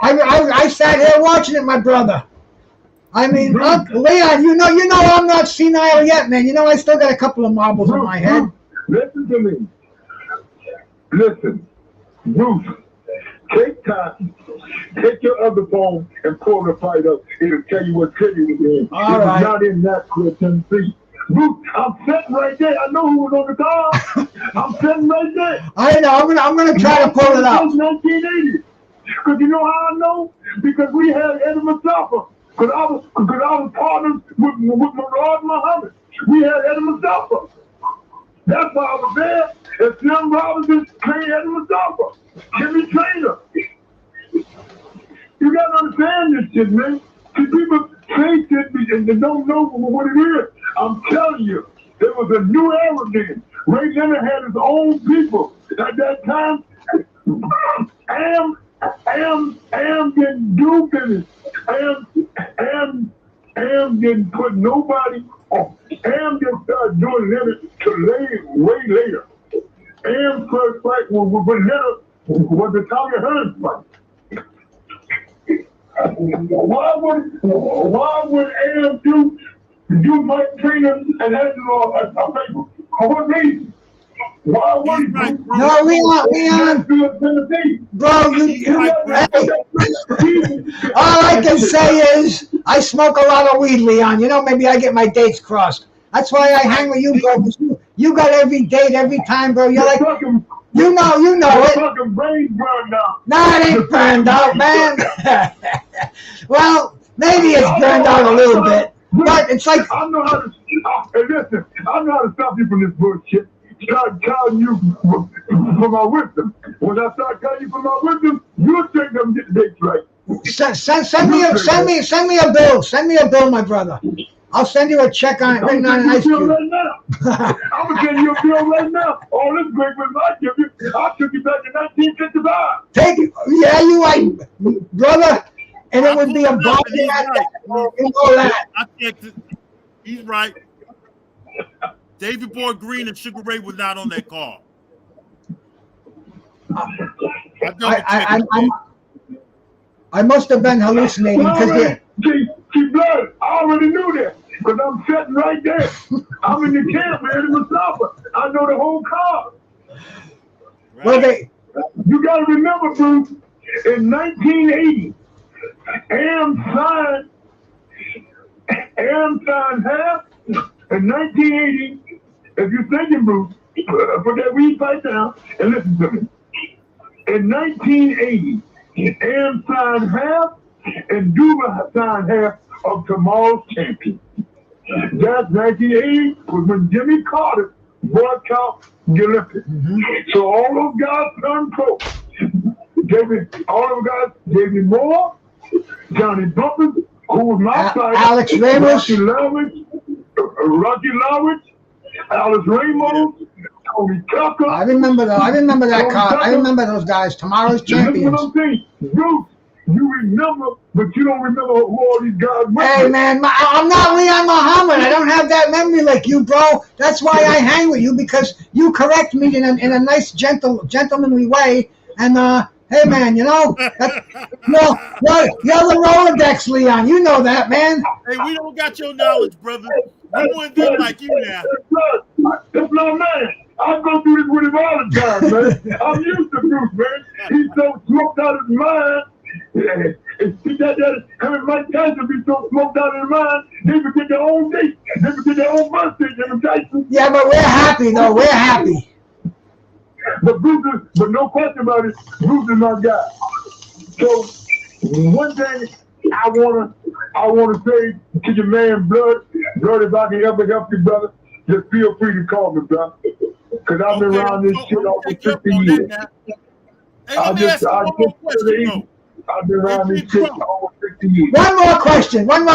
I sat here watching it, my brother. I mean, Leon, you know I'm not senile yet, man. You know I still got a couple of marbles in my head. Listen to me. Listen, Bruce, take time. Take your other phone and pull the fight up. It'll tell you what city you're in. All right. Not in Nashville, Tennessee. Bruce, I'm sitting right there. I know who was on the car. I'm sitting right there. I know. I'm gonna try to pull it up. 1980. Because you know how I know? Because we had Eddie Mustafa. Because I was partners with Murad Muhammad. We had Eddie Mustafa. That's why I was there. And Slim Robinson trained Eddie Mustafa. Jimmy Trainer. You gotta understand this shit, man. See, people say shit and they don't know what it is. I'm telling you, there was a new era then. Ray Leonard had his own people. At that time, Am didn't do business. Am didn't put nobody on. Am didn't start doing limit till way later. Am's first fight was the Tommy Hearns fight. Why would Am do Mike Trainer and Angelo a favor? For what reason? Why would he? No, Leon. Bro, all I can say is I smoke a lot of weed, Leon. You know, maybe I get my dates crossed. That's why I hang with you, bro. You got every date, every time, bro. You're like, you know it. Fucking brain's burned out. No, it ain't burned out, man. Well, maybe it's burned out a little bit, but it's like. I know how to stop you from this bullshit. Start telling you for my wisdom. When I start telling you for my wisdom, you'll take them get the dates right. Send me a bill. Send me a bill, my brother. I'll send you a check on it written on an ice cube. Right now. I'm gonna send you a bill right now. All this great wisdom I give you, I took you back in 1955. Take it. Yeah, you right, brother. And it would be a bargain at that. You know that. He's right. David Boy Green and Sugar Ray were not on that call. I must have been hallucinating because She blood. I already knew that because I'm sitting right there. I'm in the camp with Eddie Mustafa. I know the whole car. Right. Well, you got to remember, Bruce, in 1980, Am signed half. In 1980, if you're thinking, Bruce, put that weed pipe down and listen to me. In 1980, Am signed half and Duba signed half of tomorrow's champion. That's 1980 was when Jimmy Carter bought out the Olympics. Mm-hmm. So all those guys turned pro. All those guys, Davey Moore, Johnny Bumpers, who was my side, Alex Ramos, Rocky Lawrence, Alice Ramos, Tony Tucker. I remember that card. I remember those guys. Tomorrow's champions. Listen what I'm saying. Bruce, you remember, but you don't remember who all these guys were. Hey, man, I'm not Leon Muhammad. I don't have that memory like you, bro. That's why I hang with you, because you correct me in a nice, gentlemanly way. And, hey, man, you know, you're the Rolodex, Leon. You know that, man. Hey, we don't got your knowledge, brother. We want to be like you now. That's no man. I go through this with him all the time, man. I'm used to Bruce, man. He's so smoked out of his mind. Mike Tyson be so smoked out of his mind, they forget their own date. They forget their own birthday, Tyson. Yeah, but we're happy, though. We're happy. But no question about it, Bruce is my guy. So one thing I wanna say to your man, Blood, if I can ever help you, brother, just feel free to call me, brother. Because I've been around this shit over 50 years. Hey, let me ask you one more question, I've been around this shit for over 50 years. One more question, Leon. One more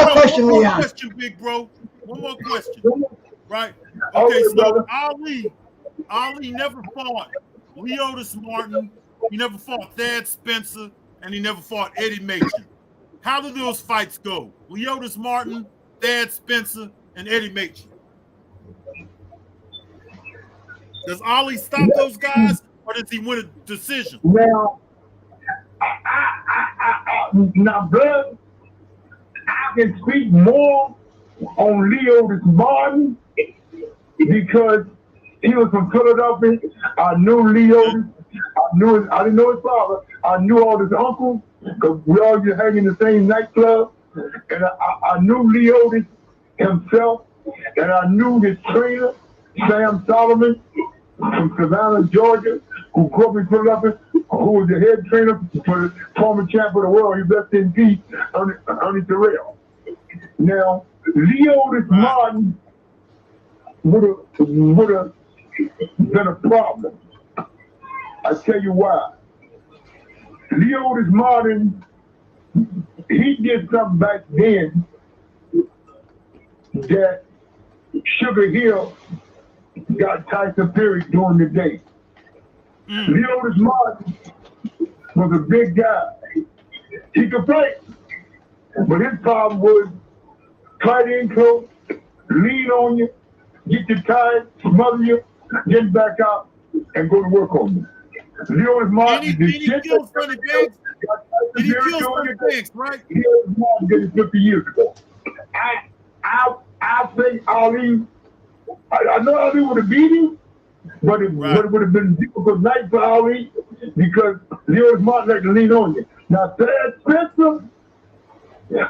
question, big bro. One more question. Right? Okay, so Ali never fought Leotis Martin, he never fought Thad Spencer, and he never fought Eddie Machen. How do those fights go? Leotis Martin, Thad Spencer, and Eddie Machen. Does Ali stop those guys, or does he win a decision? Now, now, Blood, I I can speak more on Leotis Martin because he was from Philadelphia. I knew Leotis. I didn't know his father. I knew all his uncles because we all used to hang in the same nightclub. And I knew Leotis himself, and I knew his trainer, Sam Solomon, from Savannah, Georgia, who grew up in Philadelphia, who was the head trainer for the former champ of the world. He rest in peace, Ernie Terrell. Now, Leotis Martin would have been a problem. I tell you why. Leotis Martin, he did something back then that Sugar Hill got Tyson Fury during the day. Leotis Martin was a big guy. He could play, but his problem was fight in close, lean on you, get you tired, smother you, get back out, and go to work on you. Leotis Martin, Did he kill Sonny Banks? Did he kill Sonny Banks, right? Leotis Martin did it 50 years ago. I think Ali, I know Ali would have beat him, but it would have been a difficult night for Ali because Leotis Martin like to lean on you. Now, Thad Spencer,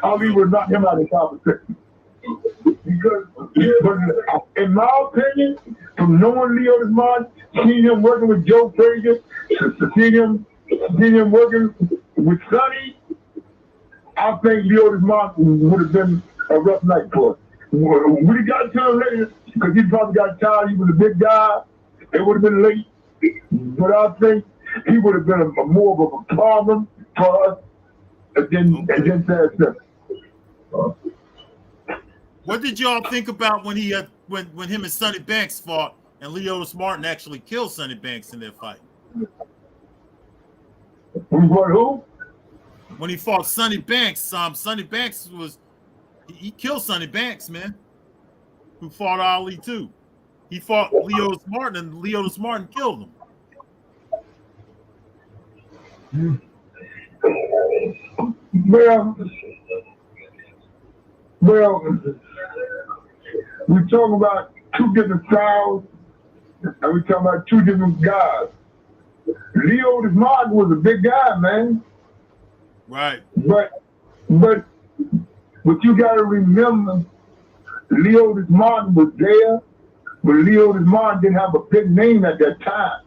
Ali would knock him out of the competition. Because, in my opinion, from knowing Leotis Martin, seeing him working with Joe Frazier, seeing him working with Sonny, I think Leotis Martin would have been a rough night for us. When he got to him later, because he probably got tired, he was a big guy, it would have been late. But I think he would have been more of a problem for us than Thad Spencer. What did y'all think about when he when him and Sonny Banks fought and Leotis Martin actually killed Sonny Banks in their fight? Who? When he fought Sonny Banks, Sonny Banks he killed Sonny Banks, man, who fought Ali too. He fought Leotis Martin, and Leotis Martin killed him. Well, we talk about two different styles, and we talk about two different guys. Leotis Martin was a big guy, man. Right. But you got to remember, Leotis Martin was there, but Leotis Martin didn't have a big name at that time.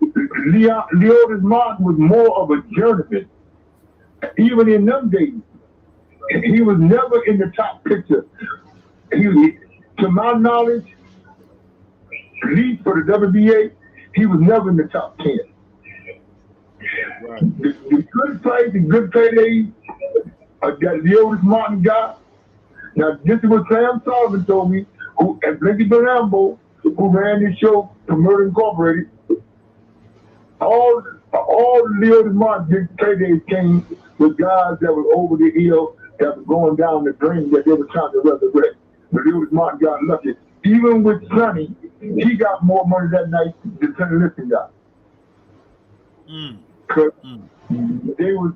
Leotis Martin was more of a journeyman. Even in them days, he was never in the top picture. To my knowledge, at least for the WBA, he was never in the top 10. Right. The good fight, the good paydays that Leotis Martin got. Now, this is what Sam Solomon told me, and Blinky Belambo, who ran this show, Promotional Incorporated. All Leotis Martin big paydays came with guys that were over the hill, that were going down the drain, that they were trying to resurrect. But Leotis Martin got lucky. Even with Sonny, he got more money that night than Sonny Liston got. Because they was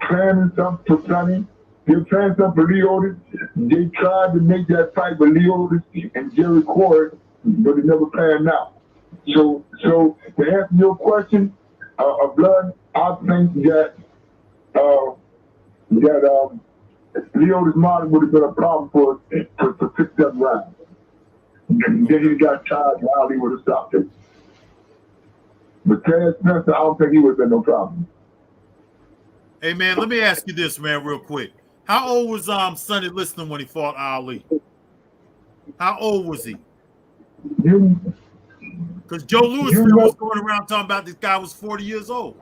planning something for Sonny. They were planning something for Leotis. They tried to make that fight with Leotis and Jerry Cord, but it never planned out. So to answer your question, Blood, I think that Leotis Martin would have been a problem for us for 6-7 rounds. And then he got tired and Ali would have stopped him. But Thad Spencer, I don't think he would have been no problem. Hey man, let me ask you this, man, real quick. How old was Sonny Liston when he fought Ali? How old was he? Because Joe Louis was going around talking about this guy was 40 years old.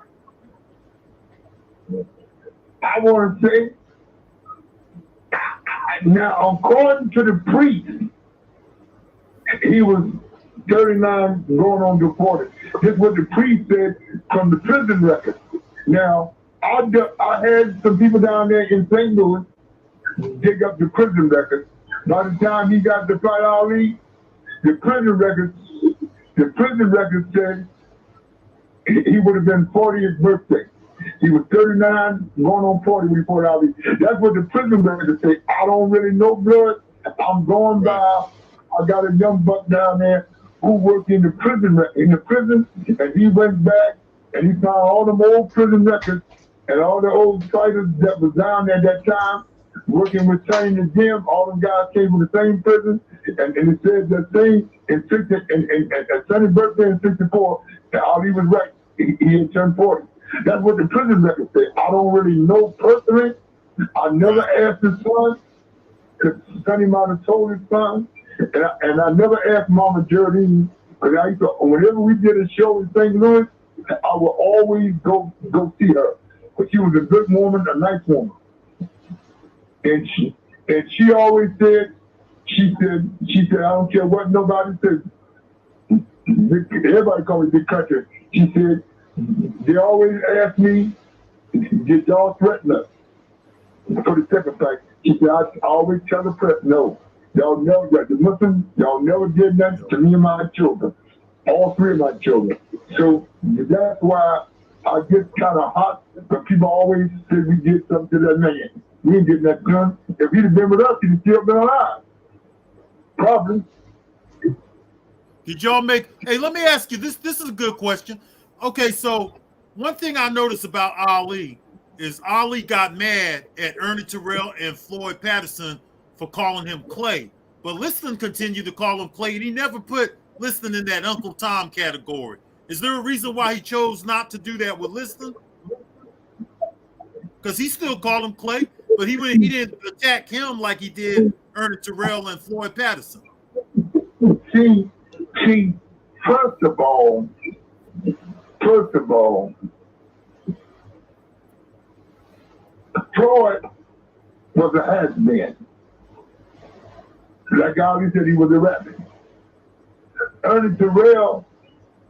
I want to say, now according to the priest, he was 39 going on to 40. This is what the priest said from the prison record. Now, I had some people down there in St. Louis dig up the prison record. By the time he got to fight Ali, the prison record said he would have been 40th birthday. He was 39, going on 40 when he fought Ali. That's what the prison records say. I don't really know blood. I'm going by. I got a young buck down there who worked in the prison, and he went back and he found all them old prison records and all the old fighters that was down there at that time working with Sonny and King. All them guys came from the same prison, and it says that same and Sonny's birthday in '64, and Ali was right. He had turned 40. That's what the prison records say. I don't really know personally. I never asked his son, because Sonny might have told his son, and I never asked Mama Geraldine, because I used to, whenever we did a show in St. Louis, I would always go see her, because she was a good woman, a nice woman. And she always said, she said, I don't care what nobody says. Everybody call me Big Country. She said, they always ask me, did y'all threaten us for the second fight? She said, I always tell the press, no. Y'all never, the Muslims, y'all never did nothing to me and my children. All three of my children. So that's why I get kind of hot, but people always say we did something to that man. We didn't get that done. If he'd have been with us, he'd have still been alive. Probably. Did y'all make? Hey, let me ask you this. This is a good question. Okay, so one thing I noticed about Ali is Ali got mad at Ernie Terrell and Floyd Patterson for calling him Clay, but Liston continued to call him Clay, and he never put Liston in that Uncle Tom category. Is there a reason why he chose not to do that with Liston? Because he still called him Clay, but he didn't attack him like he did Ernie Terrell and Floyd Patterson. See, first of all, Floyd was a has-been. Like Ali said, he was a rabbit. Ernie Terrell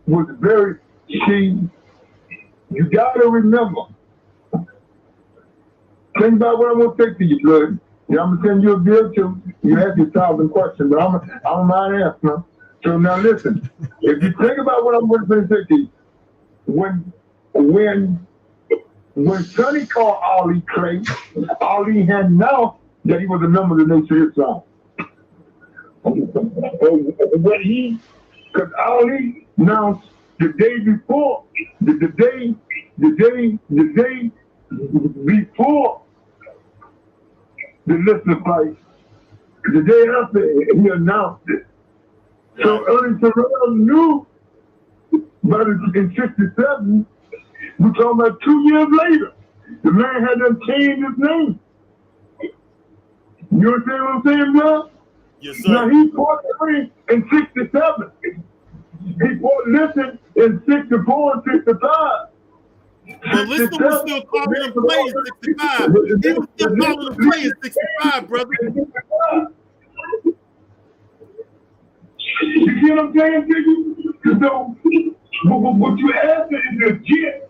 was very, you gotta remember, think about what I'm gonna say to you, blood. Yeah, I'm gonna send you a bill too. You ask me 1,000 questions, but I don't mind asking them. So now listen, if you think about what I'm gonna say to you, when Sonny called Ali Clay, Ali had announced that he was a member of the Nation of Islam. Because Ali announced the day before, the day before the Liston fight, the day after he announced it. So Ernie Terrell knew, but in '67, we're talking about 2 years later, the man had to change his name. You understand what I'm saying, bro? Yes, sir. Now he fought Ernie in '67. He fought Liston in '64 and '65. But Liston was still calling him Clay in '65. He was still calling him Clay in '65, brother. You see what I'm saying to you? So, what you asking is legit,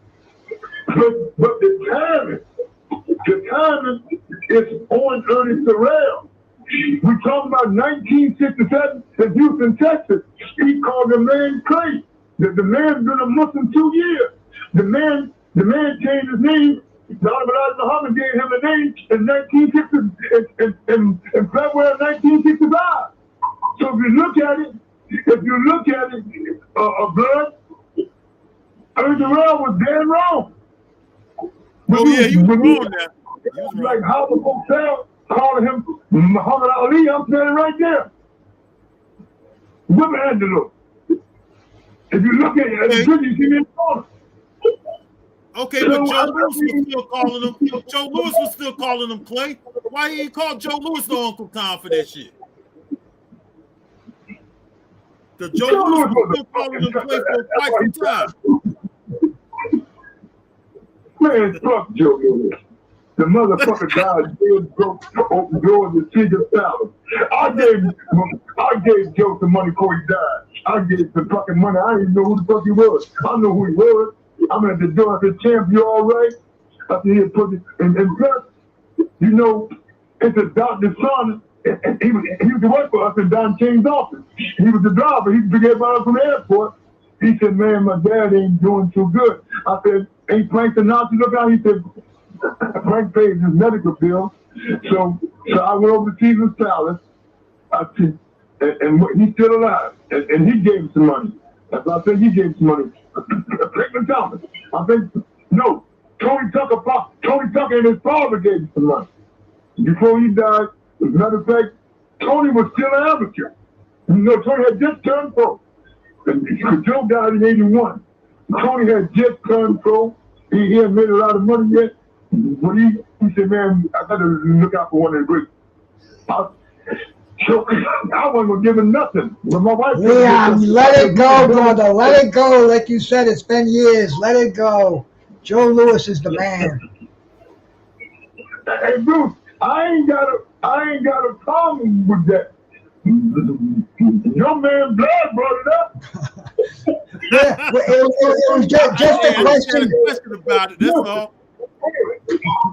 but the timing is on Ernie Terrell. We're talking about 1967 in Houston, Texas. He called the man Clay. The man's been a Muslim 2 years. The man changed his name. Muhammad gave him a name in 1960 in February of 1965. So if you look at it, blood, Ernie Terrell was dead wrong. Oh yeah, he was wrong now. Like Howard Hotel calling him Muhammad Ali, I'm saying right there. Look at Angelo. If you look at it, you see me in the corner. Okay, but Joe Louis was still calling him. Joe Louis was still calling him Clay. Why he ain't called Joe Louis no Uncle Tom for that shit? The Joe Louis was still calling him Clay for quite some time. Man, fuck Joe Louis. The motherfucker died, open doors and secret salad. I gave Joe some money before he died. I gave some fucking money. I didn't even know who the fuck he was. I know who he was. I'm at the door. I said, champ, you all right? I said, here, put it. And plus, you know, it's a doctor's son. And he was to work for us in Don King's office. He was the driver. He picked everybody up from the airport. He said, man, my dad ain't doing too good. I said, ain't Frank Sinatra look out? He said, Frank pays his medical bill. So I went over to Caesar's Palace. I said, and he's still alive. And he gave him some money. That's why I said he gave him some money. Franklin Thomas. I think, no, Tony Tucker and his father gave him some money. Before he died, as a matter of fact, Tony was still an amateur. You know, Tony had just turned pro. And Joe died in 81. Tony had just turned pro. He hadn't made a lot of money yet. But he said, man, I got to look out for one of the greats. So I wasn't going to give him nothing. But my wife Leon, let it go, brother. Let it go. Like you said, it's been years. Let it go. Joe Louis is the man. Hey, Bruce, I ain't got a problem with that. Your man Blood brought it up. Yeah, it was just a question. About it. That's all.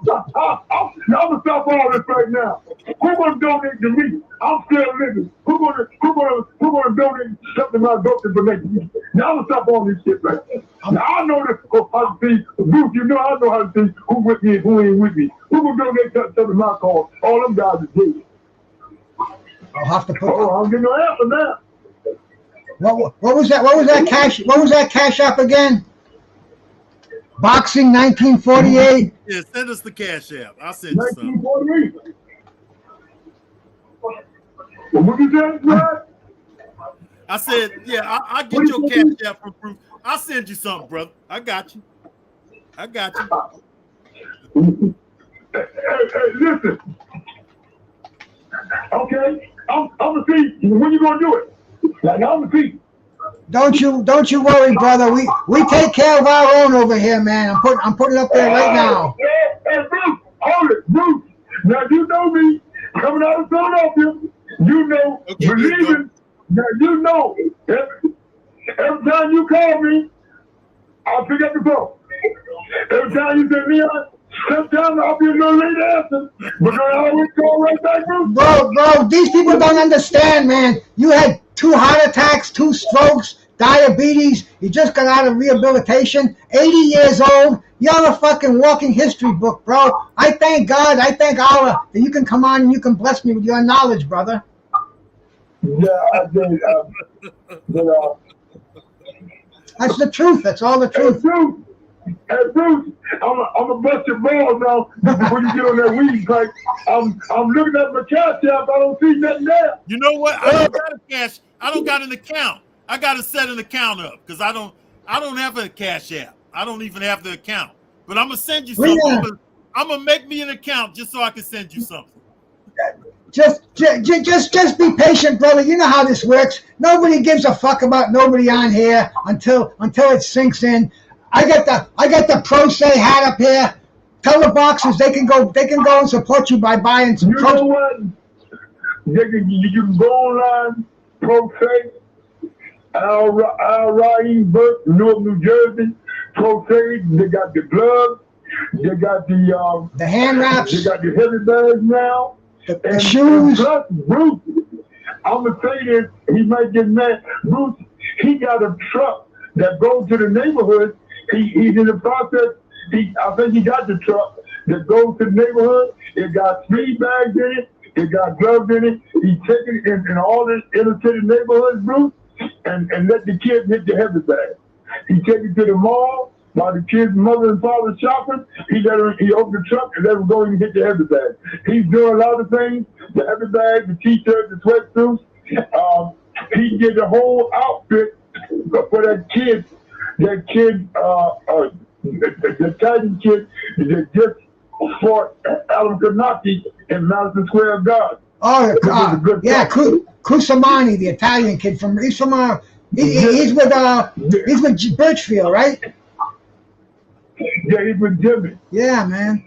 I'm gonna stop all this right now. Who's gonna donate to me? I'm still living. Who's gonna donate something to my doctor for next week? Now I'm gonna stop all this shit right now. Now I know this. How to see, Bruce, you know I know how to see who with me and who ain't with me. Who gonna donate something to my cause? All them guys are dead. I'll have to put. I'm getting no answer now. What was that? What was that cash? What was that cash app again? Boxing 1948. Yeah, send us the cash app. I'll send you something. 1948. What you say, Brad? I said, yeah, I'll get your cash app from Bruce. I'll send you something, brother. I got you. Hey, listen. Okay, I'm gonna see when you gonna do it. Like, I'm gonna see. Don't you worry, brother. We take care of our own over here, man. I'm putting it up there right now. Hey, Bruce, hold it, Bruce. Now you know me coming out of Philadelphia. You know, okay, believing. Now you know. Every time you call me, I'll pick up the phone. Every time you say, Leon, sometimes I'll be a little late answer, but I always call right back, Bruce. Bro, these people don't understand, man. You had 2 heart attacks, 2 strokes, diabetes. You just got out of rehabilitation, 80 years old. You're a fucking walking history book, bro. I thank God, I thank Allah that you can come on and you can bless me with your knowledge, brother. Yeah, I did. That's the truth. That's all the truth. Hey, Bruce, I'm a bust your balls now before you get on that weed. Like, I'm looking at my cash app. I don't see nothing there. You know what? I don't got a cash. I don't got an account. I got to set an account up because I don't have a cash app. I don't even have the account. But I'm gonna send you something. Yeah. I'm gonna make me an account just so I can send you something. Just be patient, brother. You know how this works. Nobody gives a fuck about nobody on here until it sinks in. I got the Pro Say hat up here. Tell the boxers they can go and support you by buying some. You know what? You can go online, Pro Say, Al Raheem Burke, Newark, New Jersey. Pro Say, they got the gloves, they got the hand wraps, they got the heavy bags now. The shoes. Plus, Bruce, I'm going to say this, he might get mad. Bruce, he got a truck that goes to the neighborhood. He's in the process. I think he got the truck that goes to the neighborhood. It got speed bags in it. It got gloves in it. He's taking it in all the inner city neighborhoods, Bruce, and let the kids hit the heavy bag. He take it to the mall while the kids' mother and father shopping. He opened the truck and let them go and hit the heavy bag. He's doing a lot of things. The heavy bag, the t-shirts, the sweatsuits. He did the whole outfit for that kid, the Titan kid that just fought Alan Kanaki in Madison Square Garden. Oh, yeah, Cusimani, the Italian kid he's with Birchfield, right? Yeah, he's with Jimmy. Yeah, man.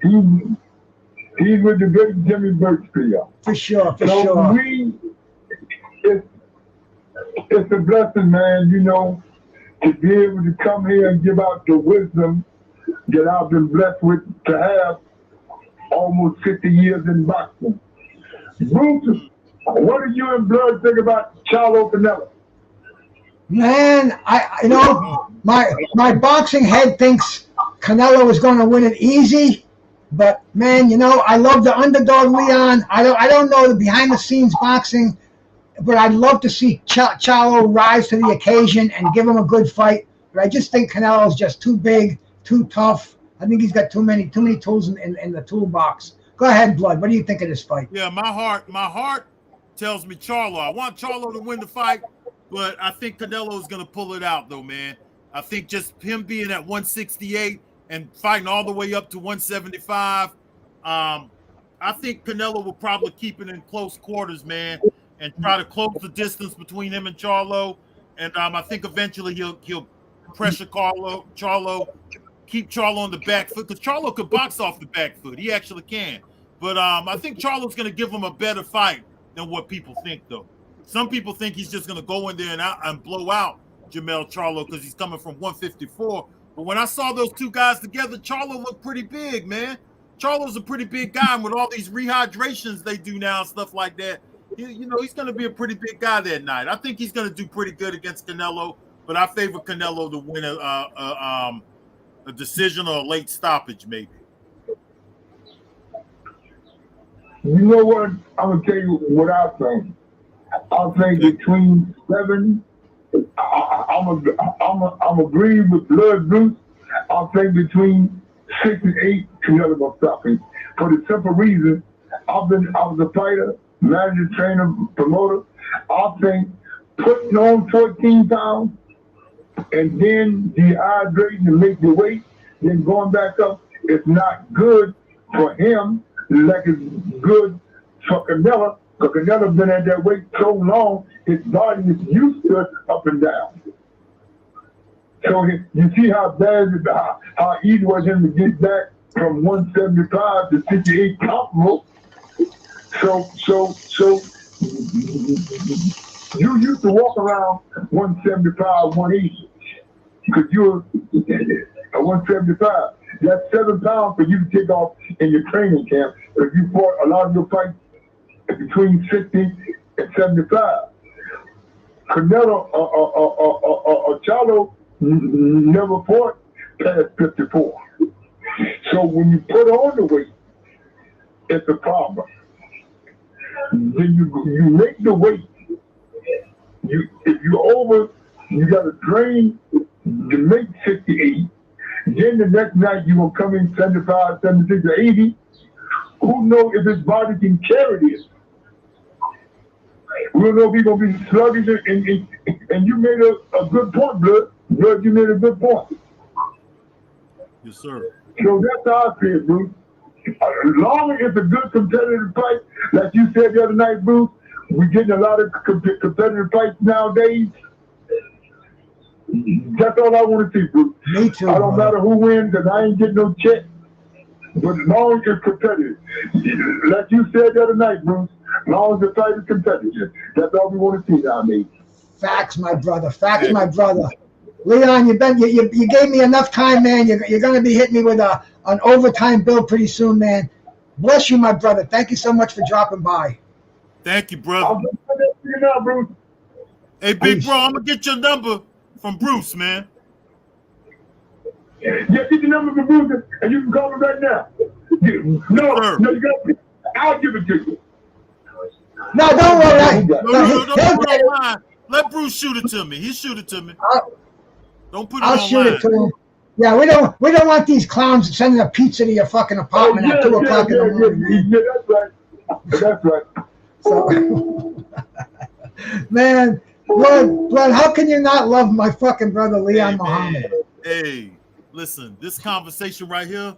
He's with the great Jimmy Birchfield. For sure. It's a blessing, man, you know, to be able to come here and give out the wisdom that I've been blessed with to have almost 50 years in boxing. Bruce, what do you and Blood think about Charlo Canelo? Man, my boxing head thinks Canelo is going to win it easy, but man, I love the underdog Leon. I don't know the behind the scenes boxing, but I'd love to see Charlo rise to the occasion and give him a good fight. But I just think Canelo is just too big, too tough. I think he's got too many tools in the toolbox. Go ahead, Blood. What do you think of this fight? Yeah, my heart tells me Charlo. I want Charlo to win the fight, but I think Canelo is going to pull it out, though, man. I think just him being at 168 and fighting all the way up to 175, I think Canelo will probably keep it in close quarters, man, and try to close the distance between him and Charlo. And I think eventually he'll pressure Charlo, keep Charlo on the back foot, because Charlo could box off the back foot. He actually can. But I think Charlo's going to give him a better fight than what people think, though. Some people think he's just going to go in there and blow out Jermell Charlo because he's coming from 154. But when I saw those two guys together, Charlo looked pretty big, man. Charlo's a pretty big guy, and with all these rehydrations they do now and stuff like that, he's going to be a pretty big guy that night. I think he's going to do pretty good against Canelo, but I favor Canelo to win a decision or a late stoppage, maybe. You know what? I'm gonna tell you what I think. I think between 7, I'm agreeing with Blood Bruce. I think between 6 and 8, Canelo gonna stop him. For the simple reason, I was a fighter, manager, trainer, promoter. I think putting on 14 pounds and then dehydrating and make the weight, then going back up, it's not good for him like it's good for Canelo, because Canelo's been at that weight so long, his body is used to it up and down. So you see how bad, how easy it was him to get back from 175 to 68 comfortable. So you used to walk around 175, 180, because you're at 175. That's 7 pounds for you to take off in your training camp if you fought a lot of your fights between 60 and 75. Canelo or Charlo never fought past 54. So when you put on the weight, it's a problem. Then you make the weight. If you're over, you got to train to make 68. Then the next night you're going to come in 75, 76, or 80. Who knows if his body can carry this? We don't know if he's going to be sluggish. And you made a good point, Blood. Blood, you made a good point. Yes, sir. So that's how I feel, Bruce. As long as it's a good competitive fight, like you said the other night, Bruce, we're getting a lot of competitive fights nowadays. That's all I want to see, Bruce. Me too. I don't matter who wins, because I ain't getting no check. But as long as it's competitive, like you said the other night, Bruce, as long as the fight is competitive, that's all we want to see nowadays. Facts, my brother. Facts, my brother. Leon, you gave me enough time, man. You're going to be hitting me with an overtime bill pretty soon, man. Bless you, my brother. Thank you so much for dropping by. Thank you, brother. I'll get to you now, Bruce. Hey, big bro, I'm going to get your number from Bruce, man. Yeah, get your number from Bruce, and you can call me right now. No, you got. I'll give it to you. No, don't worry. No, don't put it online. Let Bruce shoot it to me. He shoot it to me. Don't put it online. I'll shoot it to him. Yeah, we don't want these clowns sending a pizza to your fucking apartment at 2 o'clock in the morning. Yeah, that's right. So, man, Blood, how can you not love my fucking brother Leon Muhammad? Hey, listen, this conversation right here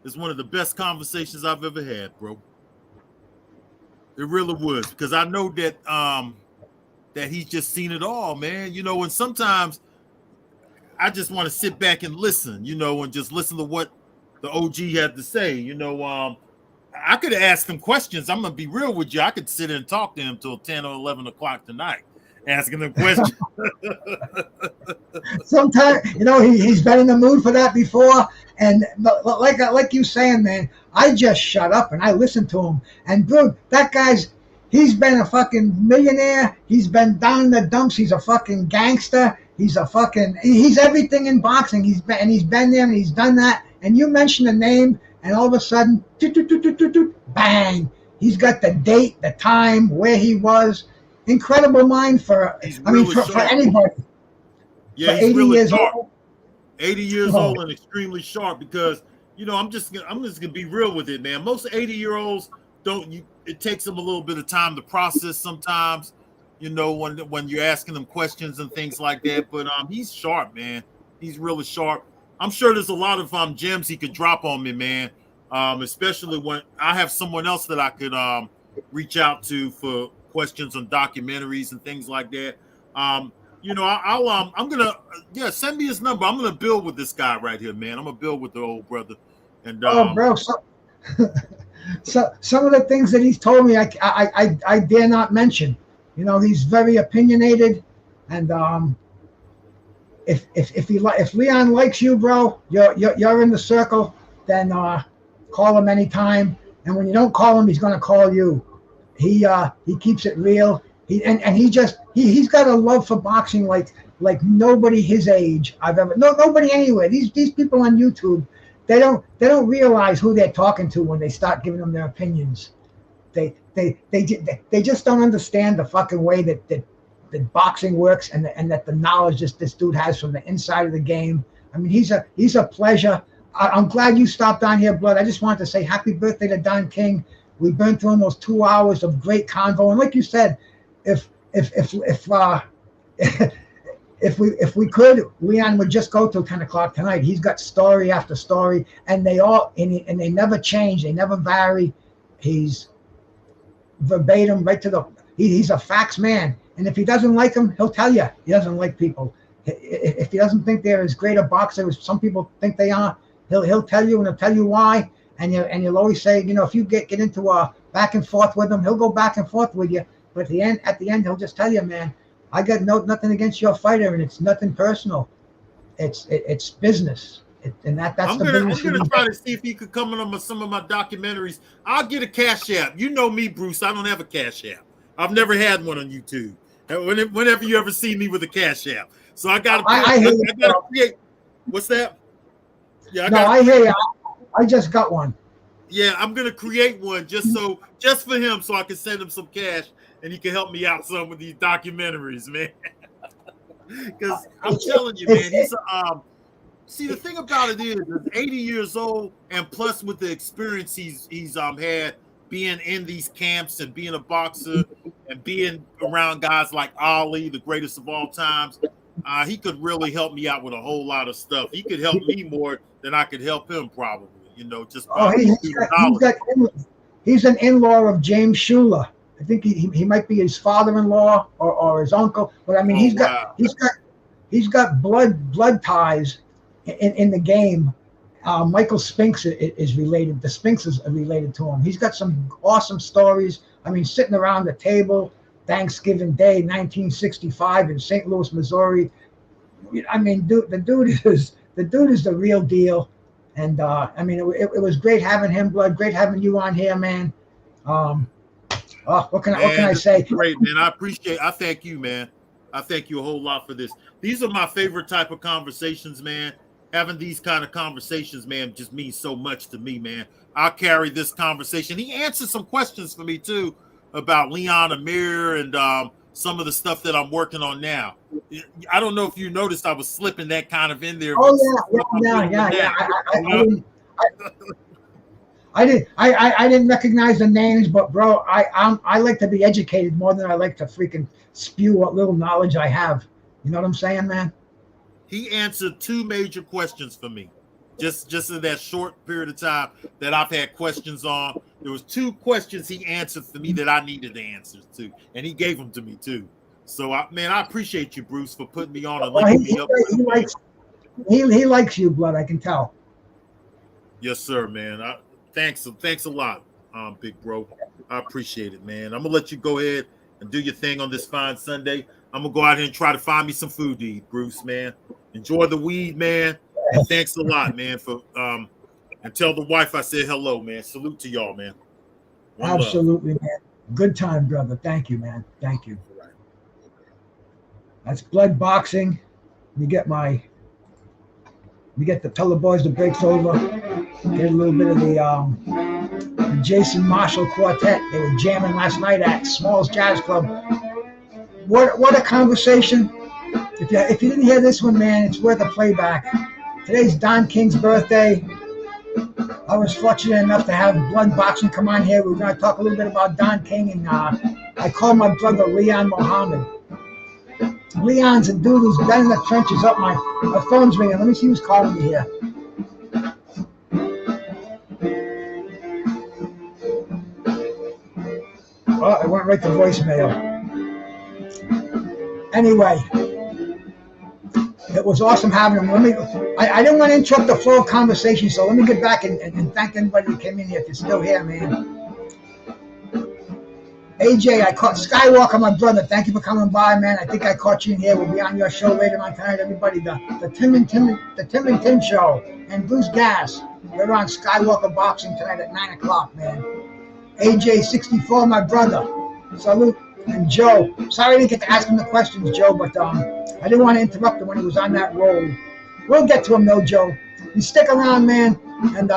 is one of the best conversations I've ever had, bro. It really was, because I know that that he's just seen it all, man. And sometimes I just want to sit back and listen, and just listen to what the OG had to say. I could have asked him questions. I'm gonna be real with you. I could sit and talk to him till 10 or 11 o'clock tonight, asking him questions. Sometimes, he's been in the mood for that before. And like you saying, man, I just shut up and I listened to him. And dude, that guy's he's been a fucking millionaire. He's been down in the dumps. He's a fucking gangster. He's everything in boxing. He's been there and he's done that. And you mention a name, and all of a sudden, bang! He's got the date, the time, where he was. Incredible mind for anybody. Yeah, for he's 80 really years sharp. old. 80 years old and extremely sharp, because I'm just gonna be real with it, man. Most 80-year-olds it takes them a little bit of time to process sometimes, when you're asking them questions and things like that. But he's sharp, man. He's really sharp. I'm sure there's a lot of gems he could drop on me, man. Especially when I have someone else that I could reach out to for questions on documentaries and things like that. I'm gonna send me his number. I'm gonna build with this guy right here, man. I'm gonna build with the old brother. And bro, so some of the things that he's told me, I dare not mention. He's very opinionated, and if Leon likes you, bro, you're in the circle. Then call him anytime. And when you don't call him, he's gonna call you. He keeps it real. He's got a love for boxing like nobody his age I've ever. Nobody anywhere. These people on YouTube, they don't realize who they're talking to when they start giving them their opinions. They just don't understand the fucking way that boxing works, and that the knowledge this dude has from the inside of the game. I mean, he's a pleasure. I'm glad you stopped on here, Blood. I just wanted to say happy birthday to Don King. We've been through almost 2 hours of great convo, and like you said, if we could, Leon would just go till 10 o'clock tonight. He's got story after story, and they never change. They never vary. He's verbatim, right to the. He's a facts man, and if he doesn't like them, he'll tell you he doesn't like people. If he doesn't think they're as great a boxer as some people think they are, he'll tell you, and he'll tell you why. And you'll always say, if you get into a back and forth with him, he'll go back and forth with you. But at the end, he'll just tell you, man, I got nothing against your fighter, and it's nothing personal. It's business. That's I'm the gonna business. try to see if he could come on some of my documentaries. I'll get a Cash App. You know me, Bruce. I don't have a Cash App. I've never had one on YouTube. Whenever you ever see me with a Cash App, so I gotta create. What's that? Yeah, I hear you. I just got one. Yeah, I'm gonna create one just for him, so I can send him some cash, and he can help me out some with these documentaries, man. Because I'm telling you, man, he's see, the thing about it is 80 years old, and plus with the experience he's had being in these camps and being a boxer and being around guys like Ali, the greatest of all times. He could really help me out with a whole lot of stuff. He could help me more than I could help him, probably. Just he's an in-law of James Schuler. I think he might be his father-in-law or his uncle. But I mean, he's got blood ties in the game. Michael Spinks is related. The Spinkses are related to him. He's got some awesome stories. I mean, sitting around the table, Thanksgiving Day, 1965 in St. Louis, Missouri. I mean, the dude is the real deal. And I mean, it was great having him, Blood. Great having you on here, man. What can I say? Great, man. I thank you, man. I thank you a whole lot for this. These are my favorite type of conversations, man. Having these kind of conversations, man, just means so much to me, man. I'll carry this conversation. He answered some questions for me too about Leon Amir and some of the stuff that I'm working on now. I don't know if you noticed I was slipping that kind of in there. Yeah. I didn't recognize the names, but bro, I like to be educated more than I like to freaking spew what little knowledge I have. You know what I'm saying, man? He answered 2 major questions for me. Just in that short period of time that I've had questions on, there was 2 questions he answered for me that I needed the answers to, and he gave them to me too. So, I appreciate you, Bruce, for putting me on and linking me up. He likes you, Blood. I can tell. Yes, sir, man. Thanks a lot, big bro. I appreciate it, man. I'm gonna let you go ahead and do your thing on this fine Sunday. I'm gonna go out here and try to find me some food to eat, Bruce, man. Enjoy the weed, man. And thanks a lot, man, for and tell the wife I said hello, man. Salute to y'all, man. Absolutely, man. Good time, brother. Thank you, man. Thank you. Right. That's blood boxing. You get the Pellet Boys, the Breaks Over. Get a little bit of the Jason Marshall Quartet. They were jamming last night at Smalls Jazz Club. What a conversation. If you didn't hear this one, man, it's worth a playback. Today's Don King's birthday. I was fortunate enough to have Blood Boxing come on here. We're going to talk a little bit about Don King, and I call my brother Leon Mohammed. Leon's a dude who's been in the trenches up. My phone's ringing. Let me see who's calling me here. Oh, it went right to voicemail. Anyway, it was awesome having him. I didn't want to interrupt the flow of conversation, so let me get back and thank everybody who came in here. If you're still here, man. AJ, I caught Skywalker, my brother. Thank you for coming by, man. I think I caught you in here. We'll be on your show later on tonight, everybody. The Tim and Tim show and BruceGas. We're on Skywalker Boxing tonight at 9 o'clock, man. AJ64, my brother. Salute. And Joe. Sorry I didn't get to ask him the questions, Joe, but I didn't want to interrupt him when he was on that roll. We'll get to him, though, Joe. You stick around, man. And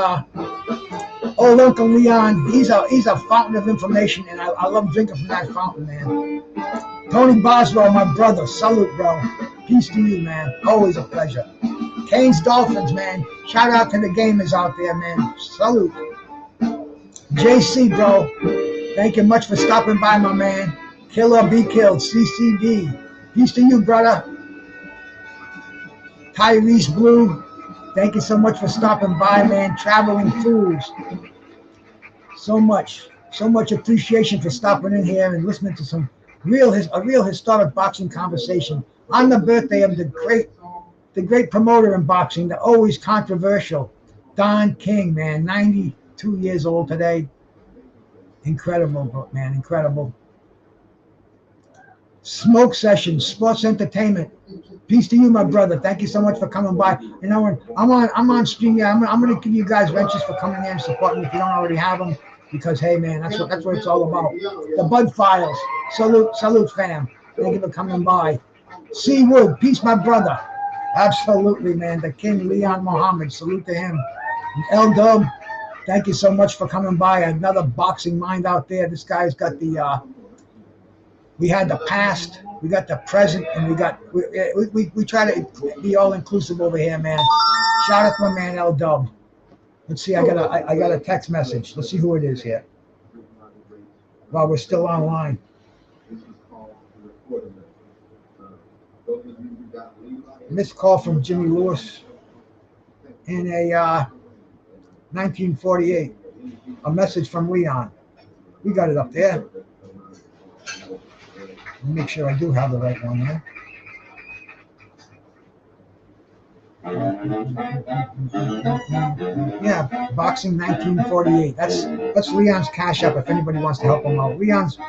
old Uncle Leon, he's a fountain of information, and I love drinking from that fountain, man. Tony Boswell, my brother. Salute, bro. Peace to you, man. Always a pleasure. Canes Dolphins, man. Shout out to the gamers out there, man. Salute. JC, bro. Thank you much for stopping by, my man. Kill or be killed. CCD. Peace to you, brother. Tyrese Blue. Thank you so much for stopping by, man. Traveling Fools. So much appreciation for stopping in here and listening to a real historic boxing conversation on the birthday of the great promoter in boxing, the always controversial Don King, man. 92 years old today. Incredible, man. Incredible. Smoke Session, Sports Entertainment. Peace to you, my brother. Thank you so much for coming by. You know, I'm on stream. Yeah, I'm going to give you guys wrenches for coming in and supporting me if you don't already have them. Because hey, man, that's what it's all about. The Bud Files. Salute, fam. Thank you for coming by. C Wood, peace, my brother. Absolutely, man. The King Leon Mohammed. Salute to him. And L Dub, thank you so much for coming by. Another boxing mind out there. This guy's got we had the past, we got the present, and we try to be all inclusive over here, man. Shout out to my man L Dub. Let's see, I got a text message. Let's see who it is here. While we're still online. Missed call from Jimmy Lewis in a 1948. A message from Leon. We got it up there. Let me make sure I do have the right one here. Yeah, boxing 1948. That's Leon's cash app if anybody wants to help him out. Leon's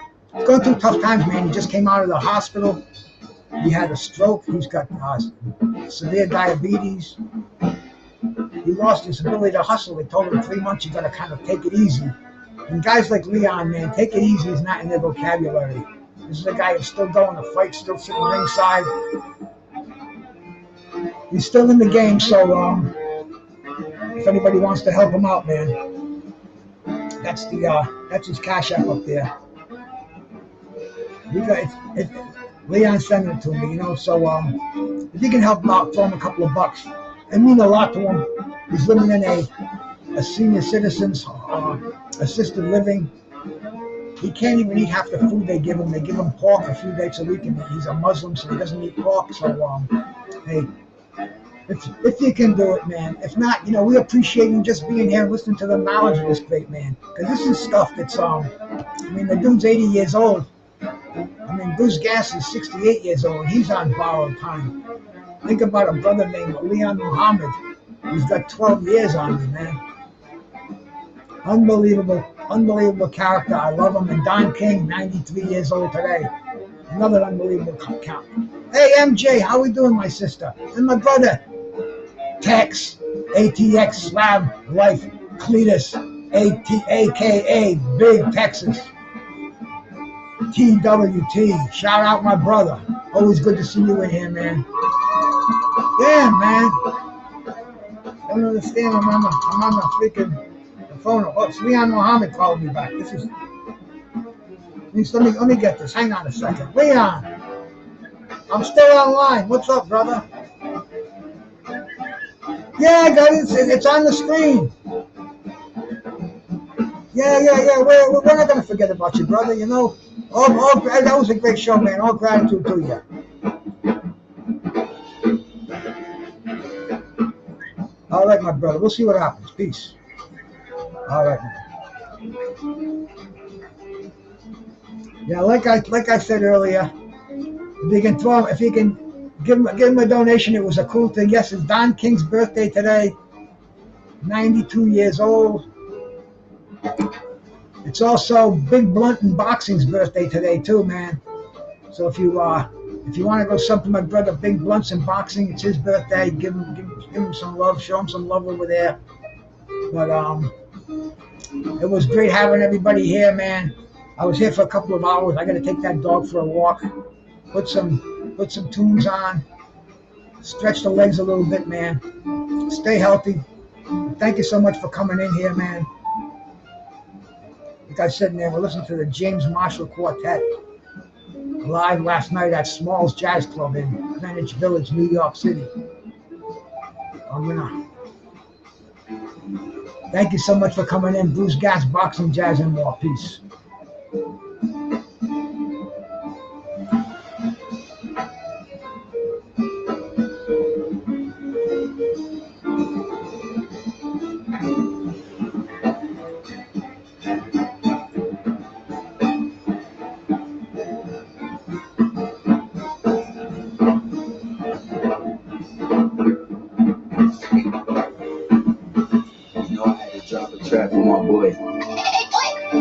going through tough times, man. He just came out of the hospital. He had a stroke. He's got severe diabetes. He lost his ability to hustle. They told him 3 months you got to kind of take it easy. And guys like Leon, man, take it easy is not in their vocabulary. This is a guy who's still going to fight, still sitting ringside. He's still in the game, so if anybody wants to help him out, man, that's his cash app up there. Leon's sending it to me, you know. So if you can help him out, throw him a couple of bucks. It means a lot to him. He's living in a senior citizens assisted living. He can't even eat half the food they give him. They give him pork a few days a week, and he's a Muslim, so he doesn't eat pork. So hey, if you can do it, man. If not, you know, we appreciate you just being here and listening to the knowledge of this great man. Because this is stuff that's I mean, the dude's 80 years old. I mean, BruceGas is 68 years old, and he's on borrowed time. Think about a brother named Leon Mohammed. He's got 12 years on me, man. Unbelievable character. I love him. And Don King, 93 years old today. Another unbelievable character. Hey, MJ, how we doing, my sister? And my brother, Tex, ATX, Slab, Life, Cletus, a.k.a. Big Texas. TWT. Shout out my brother. Always good to see you in here, man. Damn, man. Don't understand. I'm on the freaking phone. Oh, Leon Mohammed called me back. This is. Let me get this. Hang on a second. Leon, I'm still online. What's up, brother? Yeah, I got it. It's on the screen. Yeah. We're not gonna forget about you, brother. You know. That was a great show, man. All gratitude to you. All right, my brother. We'll see what happens. Peace. All right, man. Yeah, like I said earlier, if you can give him a donation, it was a cool thing. Yes, it's Don King's birthday today. 92 years old. It's also Big Blunt and Boxing's birthday today too, man. So if you want to go something, my brother Big Blunt's in Boxing, it's his birthday. Give him some love, show him some love over there. But it was great having everybody here, man. I was here for a couple of hours. I got to take that dog for a walk. Put some tunes on. Stretch the legs a little bit, man. Stay healthy. Thank you so much for coming in here, man. Like I said, man, we're listening to the James Marshall Quartet live last night at Smalls Jazz Club in Greenwich Village, New York City. Thank you so much for coming in. BruceGas, Boxing, Jazz, and more. Peace. Trap for my boy. Hey,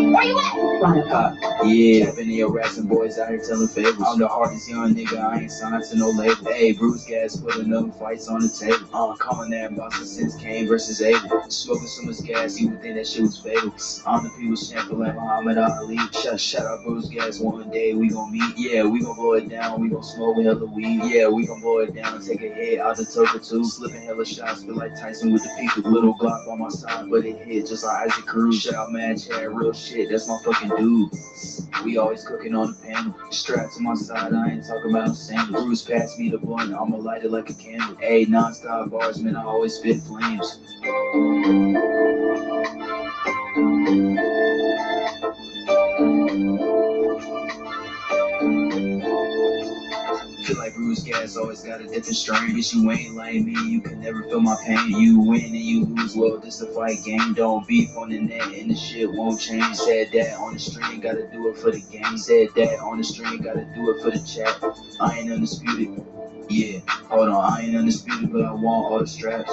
where you at? Yeah, been here racking boys out here telling favors. I'm the hardest young nigga, I ain't signed to no label. Hey, BruceGas put enough fights on the table. Calling that Boston since King versus Abel. Smoking so much gas, you would think that shit was fatal. I'm the people's champion like Muhammad Ali. Shout out BruceGas, one day we gon' meet. Yeah, we gon' blow it down, we gon' smoke hella weed. Yeah, we gon' blow it down, take a hit out the Toka too. Slipping hella shots, feel like Tyson with the peak. Little Glock on my side, but it hit just like Isaac Cruz. Shout out Mad Chad, real shit, that's my fucking dude. We always cooking on the panel. Strapped to my side, I ain't talking about no sandals. Bruce passed me the blunt, I'ma light it like a candle. Hey, non-stop bars, man, I always spit flames. Feel like BruceGas always got a different strain. Bitch, you ain't like me, you can never feel my pain. You win and you lose, well, this a fight game. Don't beef on the net and the shit won't change. Said that on the stream, gotta do it for the game. Said that on the stream, gotta do it for the chat. I ain't undisputed. Yeah, hold on, I ain't undisputed, but I want all the straps.